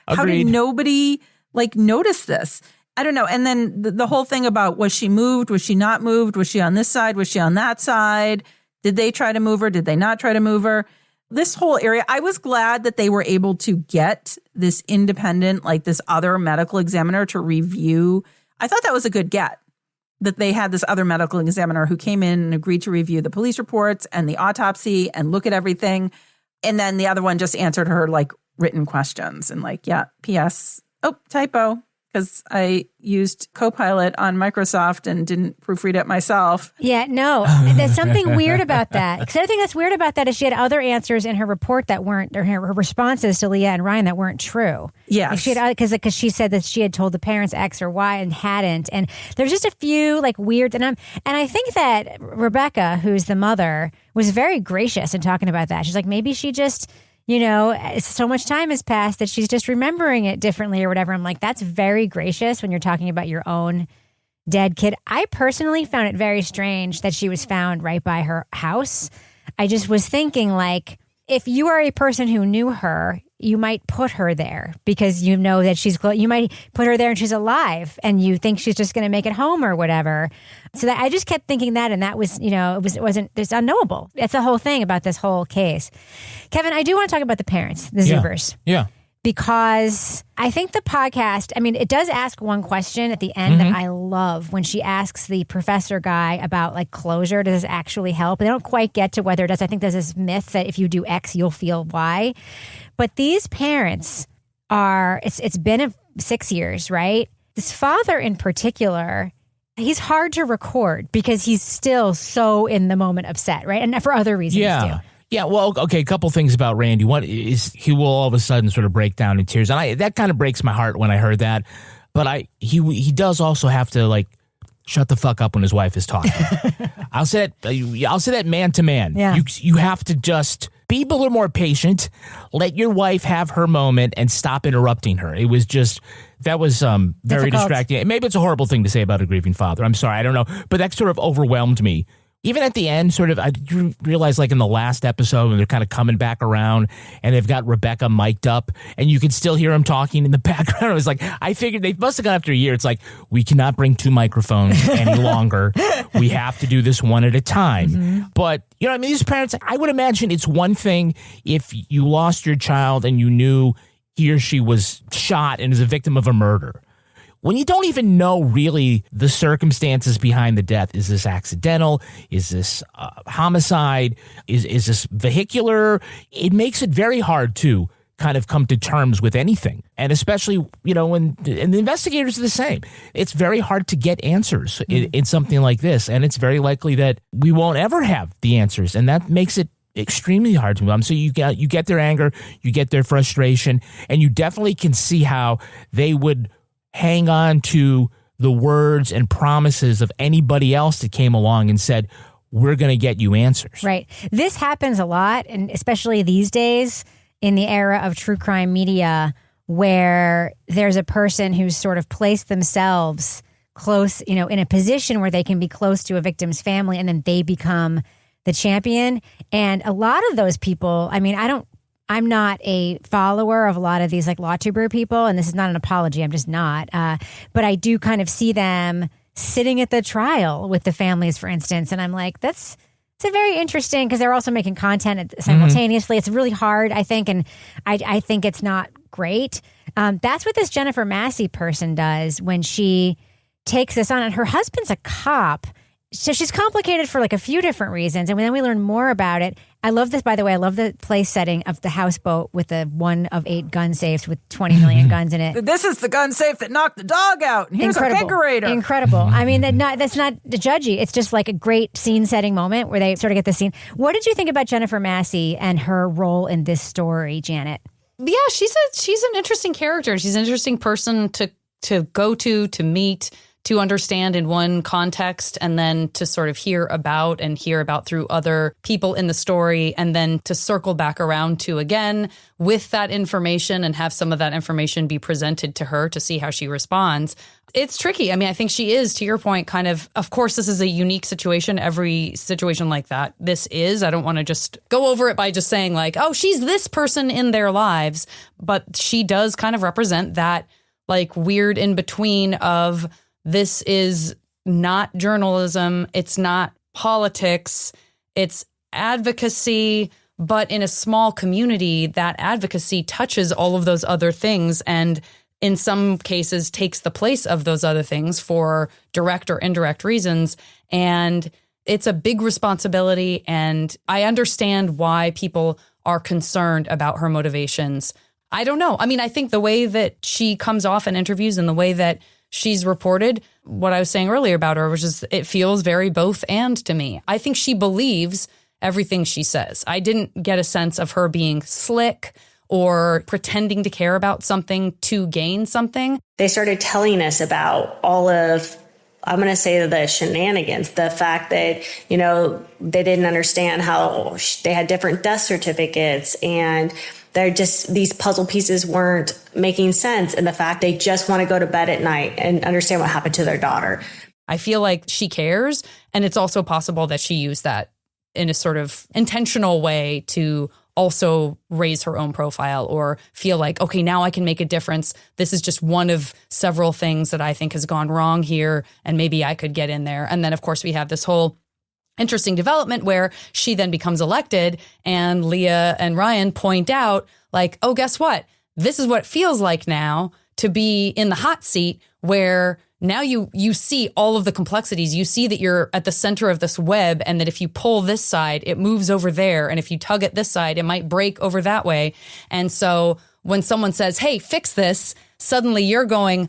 how did nobody, notice this? I don't know. And then the whole thing about, was she moved? Was she not moved? Was she on this side? Was she on that side? Did they try to move her? Did they not try to move her? This whole area, I was glad that they were able to get this independent, this other medical examiner to review. I thought that was a good get. That they had this other medical examiner who came in and agreed to review the police reports and the autopsy and look at everything. And then the other one just answered her written questions and yeah, P.S. Oh, typo. because I used Copilot on Microsoft and didn't proofread it myself. Yeah, no, there's something weird about that. Because the other thing that's weird about that is she had other answers in her report that weren't, or her responses to Leah and Ryan that weren't true. Yes. Like she had, because she said that she had told the parents X or Y and hadn't. And there's just a few like weird, and I think that Rebecca, who's the mother, was very gracious in talking about that. She's like, maybe she just, so much time has passed that she's just remembering it differently or whatever. I'm like, that's very gracious when you're talking about your own dead kid. I personally found it very strange that she was found right by her house. I just was thinking, like, if you are a person who knew her, you might put her there because you know that she's close. You might put her there and she's alive and you think she's just going to make it home or whatever. So that I just kept thinking that, and that was, it's unknowable. That's the whole thing about this whole case. Kevin, I do want to talk about the parents, the Zubers. Yeah. Because I think the podcast, it does ask one question at the end that I love when she asks the professor guy about like closure. Does this actually help? And they don't quite get to whether it does. I think there's this myth that if you do X, you'll feel Y. But these parents it's been 6 years, right? This father in particular, he's hard to record because he's still so in the moment upset, right? And for other reasons too. Yeah, well, okay, a couple things about Randy. One is he will all of a sudden sort of break down in tears. And that kind of breaks my heart when I heard that. But he does also have to, like, shut the fuck up when his wife is talking. I'll say that man to man. Yeah. You have to just be a little more patient, let your wife have her moment, and stop interrupting her. It was just, that was very distracting. Maybe it's a horrible thing to say about a grieving father. I'm sorry, I don't know. But that sort of overwhelmed me. Even at the end, sort of, I realized like in the last episode when they're kind of coming back around and they've got Rebecca mic'd up and you can still hear him talking in the background. I was like, I figured they must have gone after a year. It's like, we cannot bring 2 microphones any longer. We have to do this one at a time. Mm-hmm. But, these parents, I would imagine it's one thing if you lost your child and you knew he or she was shot and is a victim of a murder. When you don't even know really the circumstances behind the death, is this accidental? Is this homicide? Is this vehicular? It makes it very hard to kind of come to terms with anything. And especially, and the investigators are the same. It's very hard to get answers in something like this. And it's very likely that we won't ever have the answers. And that makes it extremely hard to move on. So you get their anger, you get their frustration, and you definitely can see how they would hang on to the words and promises of anybody else that came along and said, we're going to get you answers. Right. This happens a lot, and especially these days in the era of true crime media, where there's a person who's sort of placed themselves close, in a position where they can be close to a victim's family, and then they become the champion. And a lot of those people, I'm not a follower of a lot of these like LawTuber people, and this is not an apology. I'm just not. But I do kind of see them sitting at the trial with the families, for instance. And I'm like, it's a very interesting, because they're also making content simultaneously. Mm-hmm. It's really hard, I think. And I think it's not great. That's what this Jennifer Massey person does when she takes this on. And her husband's a cop. So she's complicated for like a few different reasons. And then we learn more about it. I love this, by the way. I love the place setting of the houseboat with the 1 of 8 gun safes with 20 million guns in it. This is the gun safe that knocked the dog out. And here's a kegerator. Incredible. That's not judgy. It's just like a great scene setting moment where they sort of get the scene. What did you think about Jennifer Massey and her role in this story, Janet? Yeah, she's an interesting character. She's an interesting person to go to meet, to understand in one context, and then to sort of hear about through other people in the story, and then to circle back around to again with that information and have some of that information be presented to her to see how she responds. It's tricky. I think she is, to your point, kind of course, this is a unique situation. Every situation like that, I don't want to just go over it by just saying like, oh, she's this person in their lives. But she does kind of represent that like weird in between of, this is not journalism, it's not politics, it's advocacy, but in a small community, that advocacy touches all of those other things and in some cases takes the place of those other things for direct or indirect reasons. And it's a big responsibility, and I understand why people are concerned about her motivations. I don't know. I mean, I think the way that she comes off in interviews and the way that she's reported, what I was saying earlier about her, which is it feels very both and to me. I think she believes everything she says. I didn't get a sense of her being slick or pretending to care about something to gain something. They started telling us about all of, I'm going to say, the shenanigans, the fact that, you know, they didn't understand how they had different death certificates, and they're just, these puzzle pieces weren't making sense. And the fact they just want to go to bed at night and understand what happened to their daughter. I feel like she cares. And it's also possible that she used that in a sort of intentional way to also raise her own profile or feel like, okay, now I can make a difference. This is just one of several things that I think has gone wrong here, and maybe I could get in there. And then, of course, we have this whole interesting development where she then becomes elected, and Leah and Ryan point out, like, oh, guess what? This is what it feels like now to be in the hot seat, where now you see all of the complexities. You see that you're at the center of this web, and that if you pull this side, it moves over there. And if you tug at this side, it might break over that way. And so when someone says, hey, fix this, suddenly you're going,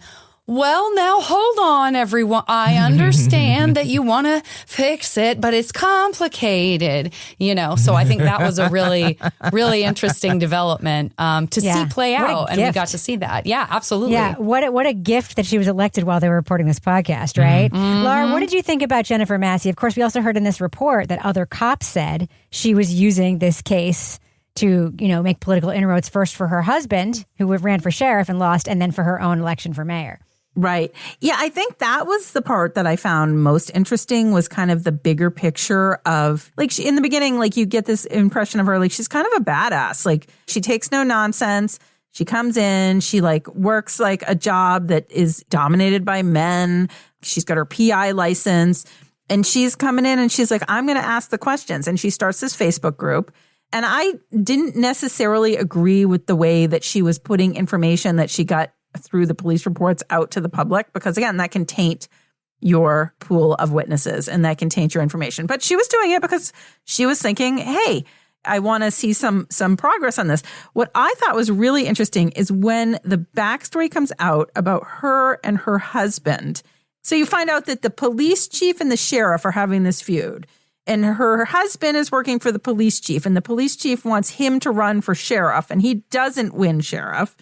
well, now hold on, everyone. I understand that you want to fix it, but it's complicated, you know? So I think that was a really, really interesting development to see play out. And we got to see that. Yeah, absolutely. Yeah. What a gift that she was elected while they were reporting this podcast, right? Mm-hmm. Laura, what did you think about Jennifer Massey? Of course, we also heard in this report that other cops said she was using this case to, you know, make political inroads, first for her husband, who ran for sheriff and lost, and then for her own election for mayor. Right. Yeah, I think that was the part that I found most interesting, was kind of the bigger picture of, like, in the beginning, like, you get this impression of her, like, she's kind of a badass. Like, she takes no nonsense. She comes in, she, like, works, like, a job that is dominated by men. She's got her PI license, and she's coming in and she's like, I'm going to ask the questions. And she starts this Facebook group. And I didn't necessarily agree with the way that she was putting information that she got through the police reports out to the public, because again, that can taint your pool of witnesses and that can taint your information. But she was doing it because she was thinking, hey, I want to see some progress on this. What I thought was really interesting is when the backstory comes out about her and her husband. So you find out that the police chief and the sheriff are having this feud, and her husband is working for the police chief, and the police chief wants him to run for sheriff, and he doesn't win sheriff.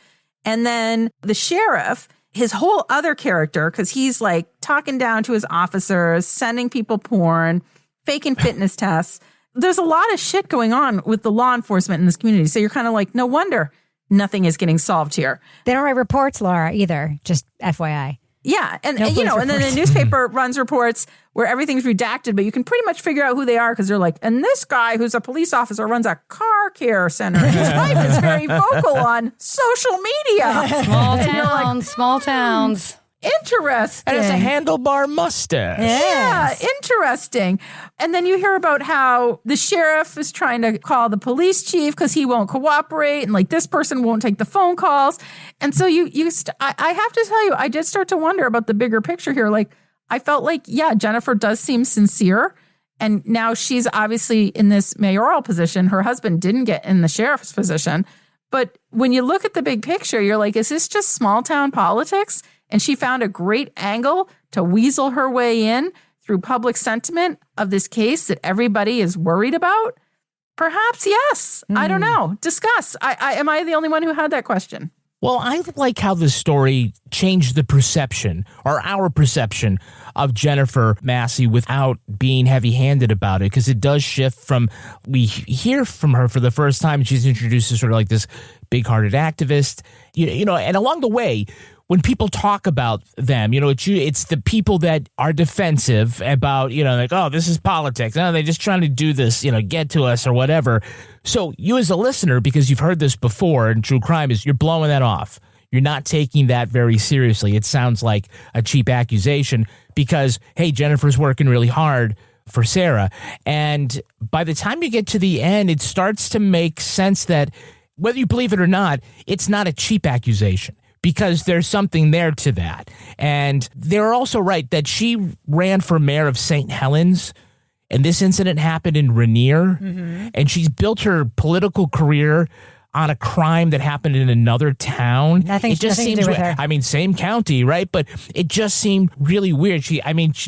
And then the sheriff, his whole other character, because he's like talking down to his officers, sending people porn, faking fitness tests. There's a lot of shit going on with the law enforcement in this community. So you're kind of like, no wonder nothing is getting solved here. They don't write reports, Laura, either. Just FYI. Yeah. And you know, and then the newspaper runs reports where everything's redacted, but you can pretty much figure out who they are, because they're like, and this guy who's a police officer runs a car care center. His wife is very vocal on social media. Small towns. Interesting. And it's a handlebar mustache. Yeah, interesting. And then you hear about how the sheriff is trying to call the police chief because he won't cooperate, and like this person won't take the phone calls. And so I have to tell you, I did start to wonder about the bigger picture here. Like, I felt like, yeah, Jennifer does seem sincere. And now she's obviously in this mayoral position. Her husband didn't get in the sheriff's position. But when you look at the big picture, you're like, is this just small town politics? And she found a great angle to weasel her way in through public sentiment of this case that everybody is worried about. Perhaps, yes. I don't know. Discuss. Am I the only one who had that question? Well, I like how the story changed the perception, or our perception, of Jennifer Massey without being heavy-handed about it, because it does shift from, we hear from her for the first time, she's introduced as sort of like this big-hearted activist, you know, and along the way, when people talk about them, you know, it's the people that are defensive about, you know, like, oh, this is politics. No, they're just trying to do this, you know, get to us or whatever. So you as a listener, because you've heard this before in true crime, is you're blowing that off. You're not taking that very seriously. It sounds like a cheap accusation because, hey, Jennifer's working really hard for Sarah. And by the time you get to the end, it starts to make sense that whether you believe it or not, it's not a cheap accusation, because there's something there to that. And they're also right that she ran for mayor of St. Helens, and this incident happened in Rainier, and she's built her political career on a crime that happened in another town. Nothing It just to seems do with her. I mean, same county, right? But it just seemed really weird. She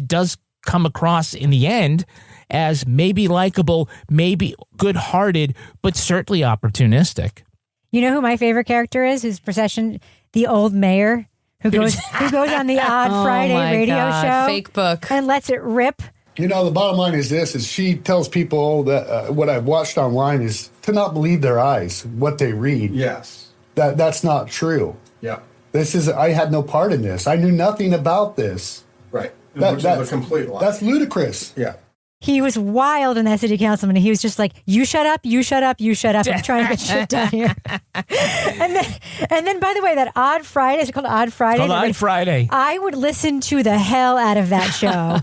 does come across in the end as maybe likable, maybe good-hearted, but certainly opportunistic. You know who my favorite character is? Whose procession? The old mayor who goes on the Odd Friday radio show. Fake book. And lets it rip. You know, the bottom line is this, is she tells people that what I've watched online is to not believe their eyes, what they read. Yes. That's not true. Yeah. I had no part in this. I knew nothing about this. Right. Which is a complete lie. That's ludicrous. Yeah. He was wild in that city councilman. He was just like, you shut up, you shut up, you shut up. I'm trying to get shit done here. and then, by the way, that Odd Friday, is it called Odd Friday? It's called Odd Friday. I would listen to the hell out of that show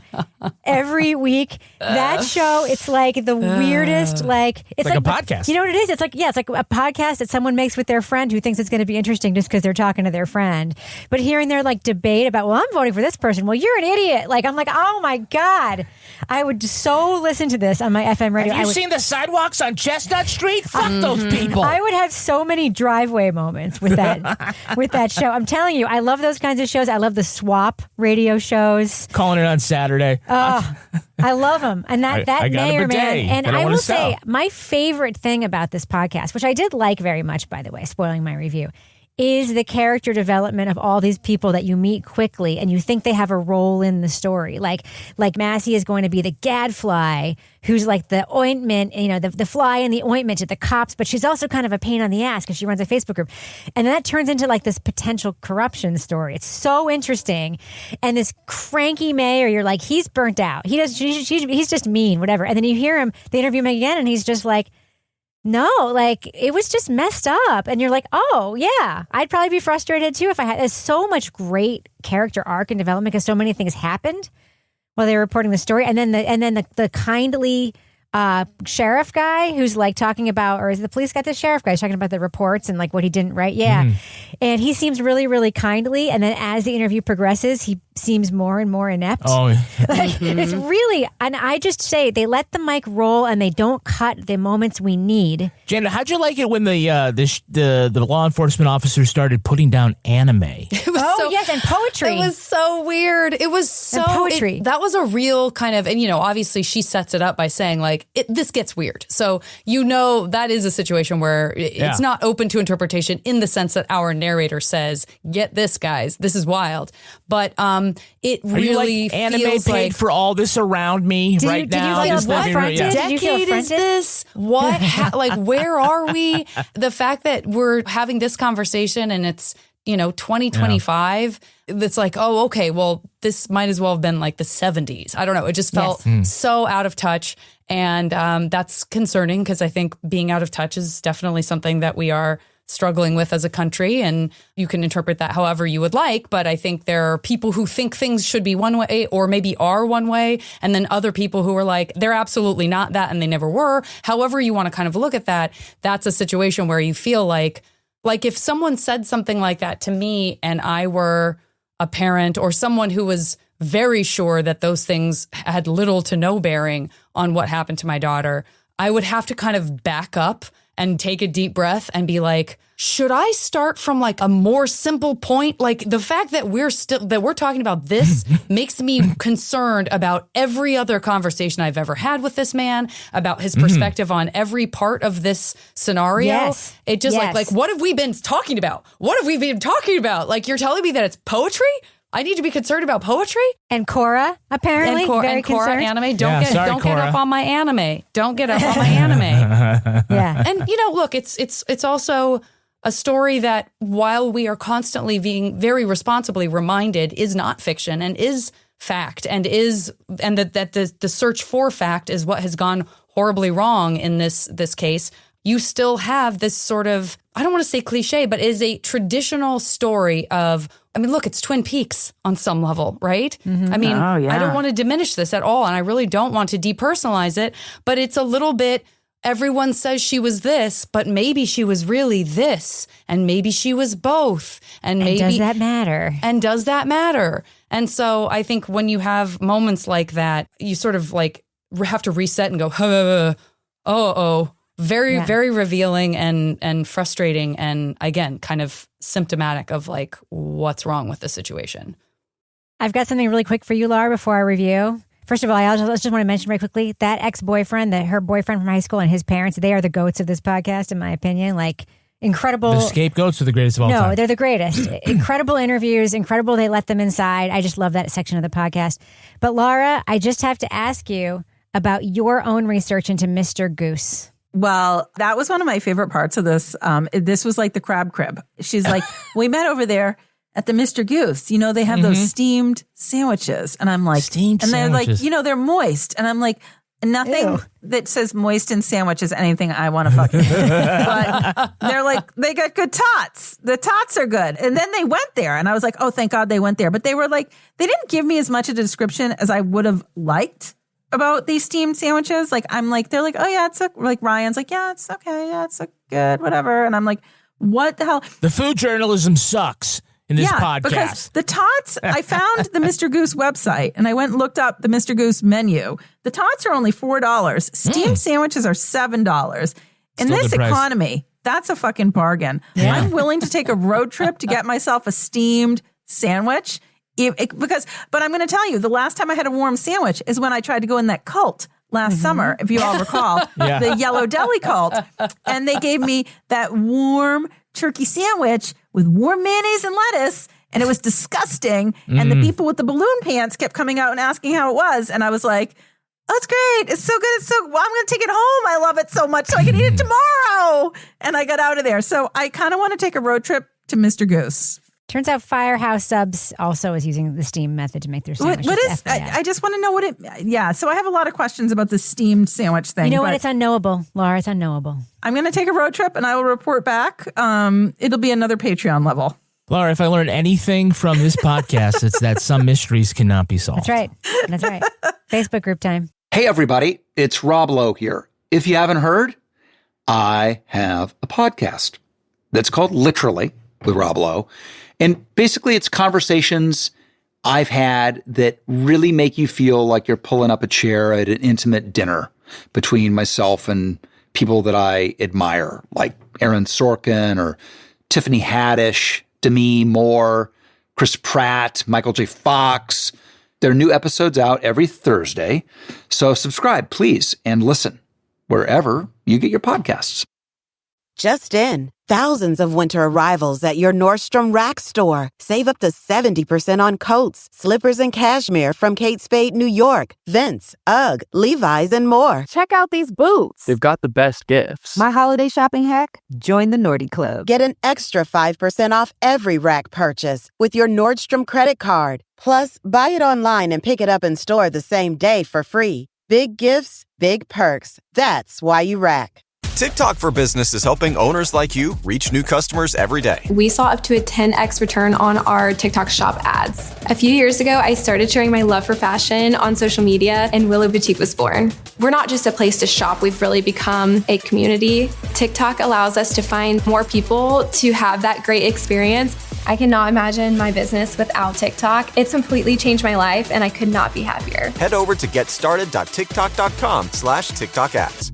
every week. That show, it's like the weirdest, it's like a podcast. You know what it is? It's like a podcast that someone makes with their friend who thinks it's going to be interesting just because they're talking to their friend. But hearing their debate about, well, I'm voting for this person. Well, you're an idiot. I'm like, oh my God. I would so listen to this on my FM radio. Have you seen the sidewalks on Chestnut Street? Fuck those people. I would have so many driveway moments with that show. I'm telling you, I love those kinds of shows. I love the swap radio shows. Calling it on Saturday. Oh, I love them. And that mayor, man. And I will say, my favorite thing about this podcast, which I did like very much, by the way, spoiling my review, is the character development of all these people that you meet quickly and you think they have a role in the story. Like Massey is going to be the gadfly who's like the ointment, the fly in the ointment to the cops, but she's also kind of a pain on the ass because she runs a Facebook group. And that turns into this potential corruption story. It's so interesting. And this cranky mayor, you're like, he's burnt out. He's just mean, whatever. And then you hear him, they interview him again and he's just like, no, it was just messed up. And you're like, oh, yeah, I'd probably be frustrated too if I had. There's so much great character arc and development because so many things happened while they were reporting the story. And then the kindly sheriff guy who's talking about, or is the police guy, the sheriff guy talking about the reports and what he didn't write. Yeah. And he seems really, really kindly. And then as the interview progresses, he seems more and more inept. Oh, yeah. It's really, and I just say they let the mic roll and they don't cut the moments we need. Jen, how'd you like it when the law enforcement officers started putting down anime? Yes, and poetry. It was so weird. It was so poetry. That was a real kind of, and obviously she sets it up by saying this gets weird. So that is a situation where it's not open to interpretation in the sense that our narrator says, "Get this, guys, this is wild." But it really anime feels paid for all this around me right now. Did you feel what decade is this? What? Where are we? The fact that we're having this conversation and it's 2025. It's oh, okay, well, this might as well have been the 70s. I don't know. It just felt so out of touch. And that's concerning because I think being out of touch is definitely something that we are struggling with as a country. And you can interpret that however you would like. But I think there are people who think things should be one way or maybe are one way. And then other people who are they're absolutely not that and they never were. However you want to kind of look at that, that's a situation where you feel like if someone said something like that to me and I were a parent or someone who was very sure that those things had little to no bearing on what happened to my daughter, I would have to kind of back up and take a deep breath and be like, should I start from a more simple point? The fact that we're talking about this makes me concerned about every other conversation I've ever had with this man, about his perspective on every part of this scenario. Yes. It just what have we been talking about? What have we been talking about? You're telling me that it's poetry? I need to be concerned about poetry? And Cora, apparently, very Cora concerned. Anime. Don't get up on my anime. Don't get up on my anime. Yeah. And look, it's also a story that while we are constantly being very responsibly reminded is not fiction and is fact and that the search for fact is what has gone horribly wrong in this case. You still have this sort of, I don't want to say cliche, but is a traditional story of, look, it's Twin Peaks on some level, right? Mm-hmm. I don't want to diminish this at all, and I really don't want to depersonalize it, but it's a little bit, everyone says she was this, but maybe she was really this, and maybe she was both. And maybe does that matter? And does that matter? And so I think when you have moments like that, you sort of have to reset and go, Very revealing and frustrating, and again, kind of symptomatic of like what's wrong with the situation. I've got something really quick for you, Laura, before I review. First of all, I just want to mention very quickly that ex-boyfriend, her boyfriend from high school and his parents, they are the goats of this podcast, in my opinion. Like, incredible. The scapegoats are the greatest of all time. No, they're the greatest. Incredible interviews. Incredible they let them inside. I just love that section of the podcast. But Laura, I just have to ask you about your own research into Mr. Goose. Well, that was one of my favorite parts of this. This was like the crab crib. She's like, we met over there at the Mr. Goose. You know, they have those steamed sandwiches. And I'm like, steamed and they're sandwiches. like, you know, they're moist. And I'm like, nothing that says moist in sandwich is anything I want to fucking eat. But they're like, they got good tots. The tots are good. And then they went there. And I was like, oh, thank God they went there. But they were like, they didn't give me as much of a description as I would have liked about these steamed sandwiches. Like, I'm like, they're like, oh yeah, it's like Ryan's like, yeah, it's okay. Yeah, it's good, whatever. And I'm like, what the hell? The food journalism sucks in this podcast. Because the tots, I found the Mr. Goose website and I went and looked up the Mr. Goose menu. The tots are only $4. Steamed sandwiches are $7. In this economy, that's a fucking bargain. Yeah. I'm willing to take a road trip to get myself a steamed sandwich. But I'm going to tell you, the last time I had a warm sandwich is when I tried to go in that cult last summer, if you all recall, the Yellow Deli cult. And they gave me that warm turkey sandwich with warm mayonnaise and lettuce. And it was disgusting. And the people with the balloon pants kept coming out and asking how it was. And I was like, oh, it's great. It's so good. I'm going to take it home. I love it so much so I can eat it tomorrow. And I got out of there. So I kind of want to take a road trip to Mr. Goose. Turns out Firehouse Subs also is using the steam method to make their sandwiches. What is? I just want to know what it. Yeah, so I have a lot of questions about the steamed sandwich thing. You know what? It's unknowable, Laura. It's unknowable. I'm going to take a road trip and I will report back. It'll be another Patreon level. Laura, if I learned anything from this podcast, it's that some mysteries cannot be solved. That's right. That's right. Facebook group time. Hey, everybody. It's Rob Lowe here. If you haven't heard, I have a podcast that's called Literally with Rob Lowe. And basically, it's conversations I've had that really make you feel like you're pulling up a chair at an intimate dinner between myself and people that I admire, like Aaron Sorkin or Tiffany Haddish, Demi Moore, Chris Pratt, Michael J. Fox. There are new episodes out every Thursday. So subscribe, please, and listen wherever you get your podcasts. Just in, thousands of winter arrivals at your Nordstrom Rack store. Save up to 70% on coats, slippers, and cashmere from Kate Spade, New York, Vince, UGG, Levi's, and more. Check out these boots. They've got the best gifts. My holiday shopping hack? Join the Nordy Club. Get an extra 5% off every Rack purchase with your Nordstrom credit card. Plus, buy it online and pick it up in store the same day for free. Big gifts, big perks. That's why you Rack. TikTok for Business is helping owners like you reach new customers every day. We saw up to a 10x return on our TikTok shop ads. A few years ago, I started sharing my love for fashion on social media, and Willow Boutique was born. We're not just a place to shop, we've really become a community. TikTok allows us to find more people to have that great experience. I cannot imagine my business without TikTok. It's completely changed my life, and I could not be happier. Head over to getstarted.tiktok.com/TikTok ads.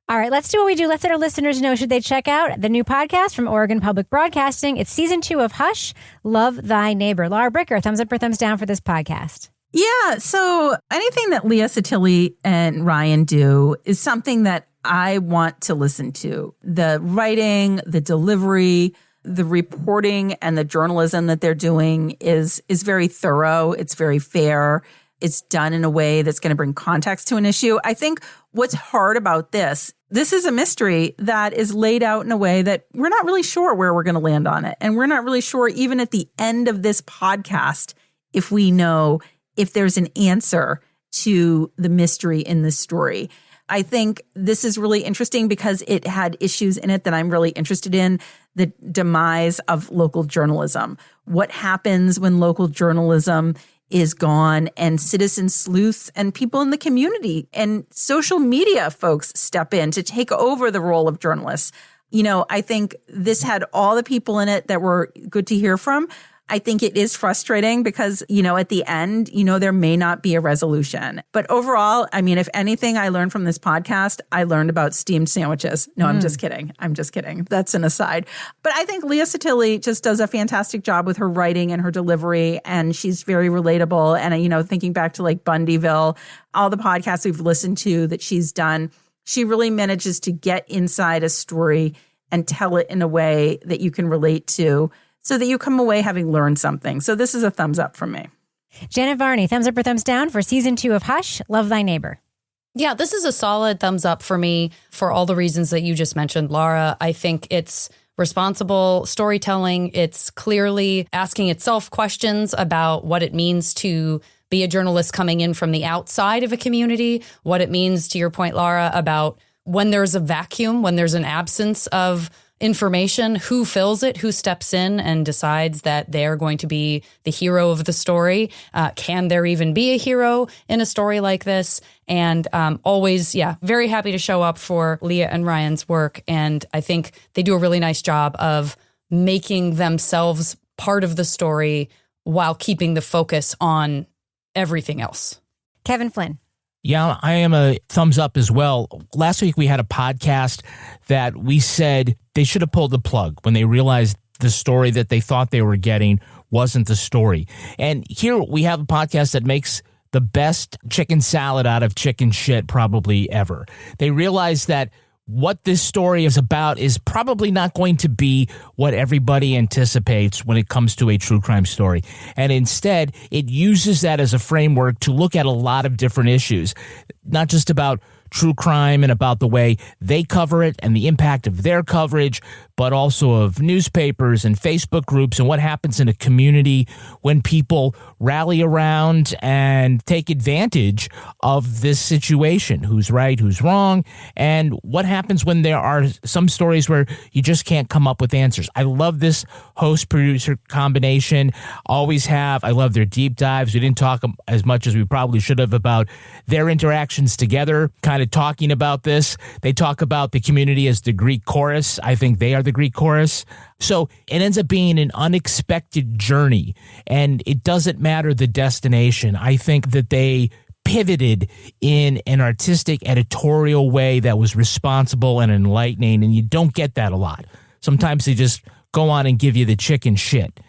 All right, let's do what we do. Let's let our listeners know, should they check out the new podcast from Oregon Public Broadcasting. It's season 2 of Hush, Love Thy Neighbor. Laura Bricker, thumbs up or thumbs down for this podcast? Yeah, so anything that Leah Sottile and Ryan do is something that I want to listen to. The writing, the delivery, the reporting, and the journalism that they're doing is very thorough. It's very fair. It's done in a way that's going to bring context to an issue. I think what's hard about this is a mystery that is laid out in a way that we're not really sure where we're going to land on it. And we're not really sure even at the end of this podcast if we know if there's an answer to the mystery in this story. I think this is really interesting because it had issues in it that I'm really interested in. The demise of local journalism. What happens when local journalism is gone and citizen sleuths and people in the community and social media folks step in to take over the role of journalists. You know, I think this had all the people in it that were good to hear from. I think it is frustrating because, at the end, there may not be a resolution. But overall, I mean, if anything I learned from this podcast, I learned about steamed sandwiches. No, I'm just kidding. That's an aside. But I think Leah Sottile just does a fantastic job with her writing and her delivery. And she's very relatable. And, thinking back to like Bundyville, all the podcasts we've listened to that she's done, she really manages to get inside a story and tell it in a way that you can relate to so that you come away having learned something. So this is a thumbs up from me. Janet Varney, thumbs up or thumbs down for season 2 of Hush, Love Thy Neighbor? Yeah, this is a solid thumbs up for me for all the reasons that you just mentioned, Laura. I think it's responsible storytelling. It's clearly asking itself questions about what it means to be a journalist coming in from the outside of a community, what it means, to your point, Laura, about when there's a vacuum, when there's an absence of information, who fills it, who steps in and decides that they're going to be the hero of the story. Can there even be a hero in a story like this? And always, very happy to show up for Leah and Ryan's work. And I think they do a really nice job of making themselves part of the story while keeping the focus on everything else. Kevin Flynn. Yeah, I am a thumbs up as well. Last week we had a podcast that we said they should have pulled the plug when they realized the story that they thought they were getting wasn't the story. And here we have a podcast that makes the best chicken salad out of chicken shit probably ever. They realized that what this story is about is probably not going to be what everybody anticipates when it comes to a true crime story. And instead, it uses that as a framework to look at a lot of different issues, not just about true crime and about the way they cover it and the impact of their coverage, but also of newspapers and Facebook groups and what happens in a community when people rally around and take advantage of this situation. Who's right, who's wrong, and what happens when there are some stories where you just can't come up with answers. I love this host-producer combination. Always have. I love their deep dives. We didn't talk as much as we probably should have about their interactions together, kind of talking about this. They talk about the community as the Greek chorus. I think they are the Greek chorus. So it ends up being an unexpected journey, and it doesn't matter the destination. I think that they pivoted in an artistic, editorial way that was responsible and enlightening, and you don't get that a lot. Sometimes they just go on and give you the chicken shit.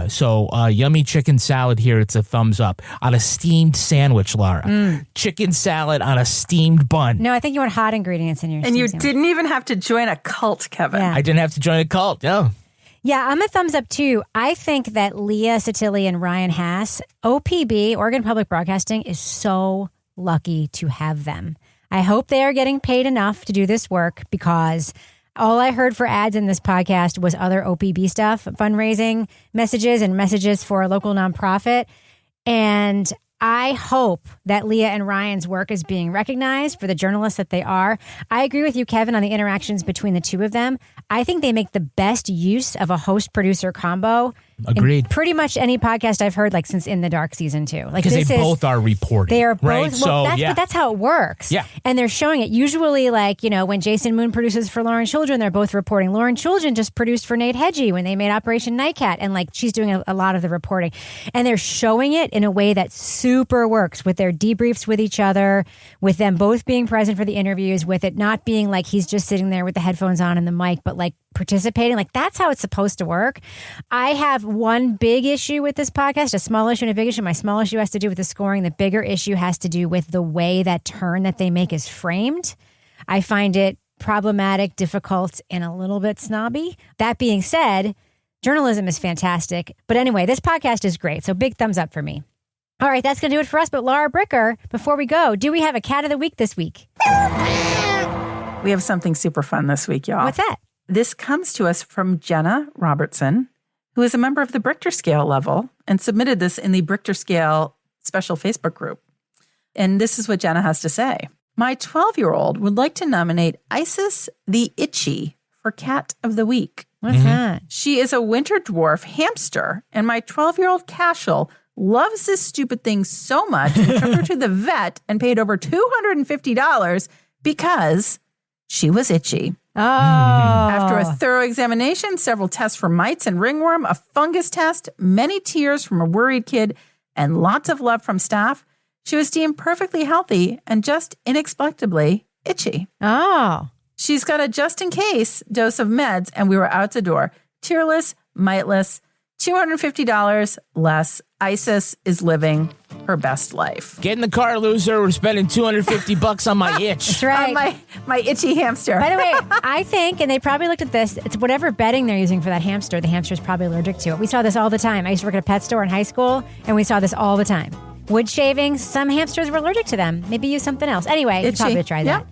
So yummy chicken salad here. It's a thumbs up. On a steamed sandwich, Laura. Chicken salad on a steamed bun. No, I think you want hot ingredients in your And you sandwich. didn't even have to join a cult, Kevin. Yeah. I didn't have to join a cult, no. Yeah, I'm a thumbs up too. I think that Leah Sottile and Ryan Haas, OPB, Oregon Public Broadcasting, is so lucky to have them. I hope they are getting paid enough to do this work, because all I heard for ads in this podcast was other OPB stuff, fundraising messages and messages for a local nonprofit. And I hope that Leah and Ryan's work is being recognized for the journalists that they are. I agree with you, Kevin, on the interactions between the two of them. I think they make the best use of a host-producer combo. Agreed. In pretty much any podcast I've heard, like since In the Dark season 2. Like, because they both are reporting. They are both. Right? Well, but that's how it works. Yeah. And they're showing it. Usually, like, when Jason Moon produces for Lauren Children, they're both reporting. Lauren Children just produced for Nate Hedgie when they made Operation Nightcat. And like, she's doing a lot of the reporting. And they're showing it in a way that super works, with their debriefs with each other, with them both being present for the interviews, with it not being like he's just sitting there with the headphones on and the mic, but like participating. Like, that's how it's supposed to work. I have one big issue with this podcast, a small issue and a big issue. My small issue has to do with the scoring. The bigger issue has to do with the way that turn that they make is framed. I find it problematic, difficult, and a little bit snobby. That being said, journalism is fantastic. But anyway, this podcast is great. So big thumbs up for me. All right, that's going to do it for us. But Laura Bricker, before we go, do we have a cat of the week this week? We have something super fun this week, y'all. What's that? This comes to us from Jenna Robertson, who is a member of the Brichter Scale level and submitted this in the Brichter Scale special Facebook group. And this is what Jenna has to say. My 12-year-old would like to nominate Isis the Itchy for Cat of the Week. What's that? She is a winter dwarf hamster, and my 12-year-old Cashel loves this stupid thing so much, we took her to the vet and paid over $250 because she was itchy. Oh. After a thorough examination, several tests for mites and ringworm, a fungus test, many tears from a worried kid, and lots of love from staff, she was deemed perfectly healthy and just inexplicably itchy. Oh. She's got a just-in-case dose of meds, and we were out the door. Tearless, miteless, $250 less. Isis is living her best life. Get in the car, loser. We're spending $250 on my itch. That's right. On my itchy hamster. By the way, I think, and they probably looked at this, it's whatever bedding they're using for that hamster, the hamster's probably allergic to it. We saw this all the time. I used to work at a pet store in high school, and we saw this all the time. Wood shavings, some hamsters were allergic to them. Maybe use something else. Anyway, you probably try that. Yep.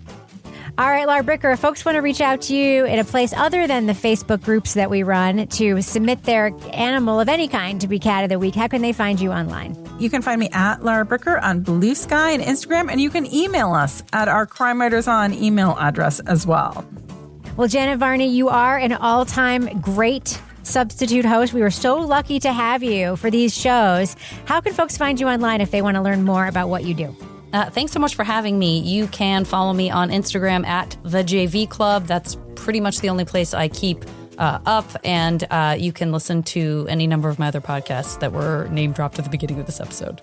All right, Laura Bricker, if folks want to reach out to you in a place other than the Facebook groups that we run to submit their animal of any kind to be Cat of the Week, how can they find you online? You can find me at Laura Bricker on Blue Sky and Instagram, and you can email us at our Crime Writers On email address as well. Well, Janet Varney, you are an all-time great substitute host. We were so lucky to have you for these shows. How can folks find you online if they want to learn more about what you do? Thanks so much for having me. You can follow me on Instagram at the JV Club. That's pretty much the only place I keep up. And you can listen to any number of my other podcasts that were name dropped at the beginning of this episode.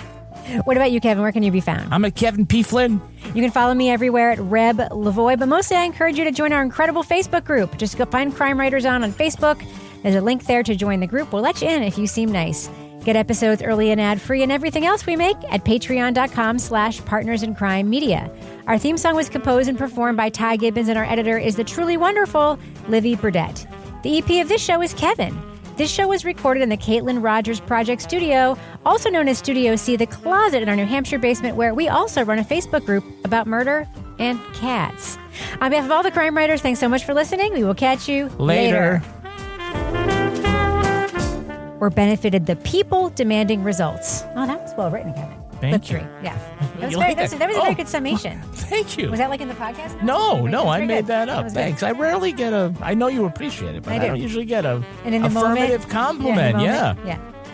What about you, Kevin? Where can you be found? I'm at Kevin P. Flynn. You can follow me everywhere at Reb Lavoie, but mostly I encourage you to join our incredible Facebook group. Just go find Crime Writers On Facebook. There's a link there to join the group. We'll let you in if you seem nice. Get episodes early and ad-free and everything else we make at patreon.com/partnersincrimemedia. Our theme song was composed and performed by Ty Gibbons, and our editor is the truly wonderful Livy Burdett. The EP of this show is Kevin. This show was recorded in the Caitlin Rogers Project Studio, also known as Studio C, the closet in our New Hampshire basement, where we also run a Facebook group about murder and cats. On behalf of all the crime writers, thanks so much for listening. We will catch you later. Or benefited the people demanding results. Oh, that was well written, Kevin. Thank you. Yeah. That was, like that was a very good summation. Thank you. Was that like in the podcast? No, I made that That up. was Thanks. good. I rarely get I know you appreciate it, but I don't usually get a And in the affirmative moment, compliment. Yeah.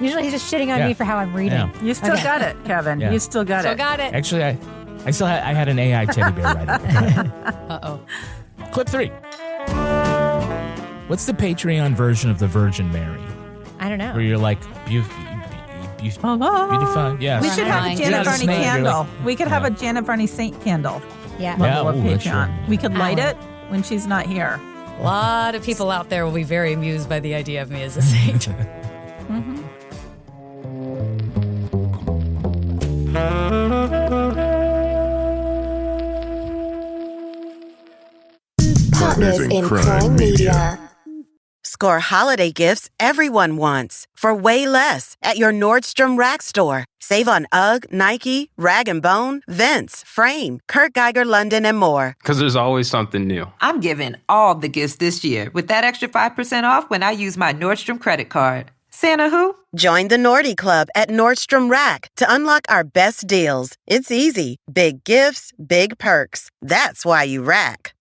Usually he's just shitting on me for how I'm reading. Yeah. You still got it, Kevin. Yeah. You still got it. Actually, I had an AI teddy bear write it. Uh-oh. Clip 3. What's the Patreon version of the Virgin Mary? I don't know. Where you're like, beautiful. Yeah. We should have a Janet Varney candle. Like, we could have a Janet Varney Saint candle. Yeah. Level of ooh, that's Patreon. true. We could light it when she's not here. A lot of people out there will be very amused by the idea of me as a saint. Partners in Crime Media. Score holiday gifts everyone wants for way less at your Nordstrom Rack store. Save on UGG, Nike, Rag & Bone, Vince, Frame, Kurt Geiger, London, and more. Because there's always something new. I'm giving all the gifts this year with that extra 5% off when I use my Nordstrom credit card. Santa who? Join the Nordy Club at Nordstrom Rack to unlock our best deals. It's easy. Big gifts, big perks. That's why you rack.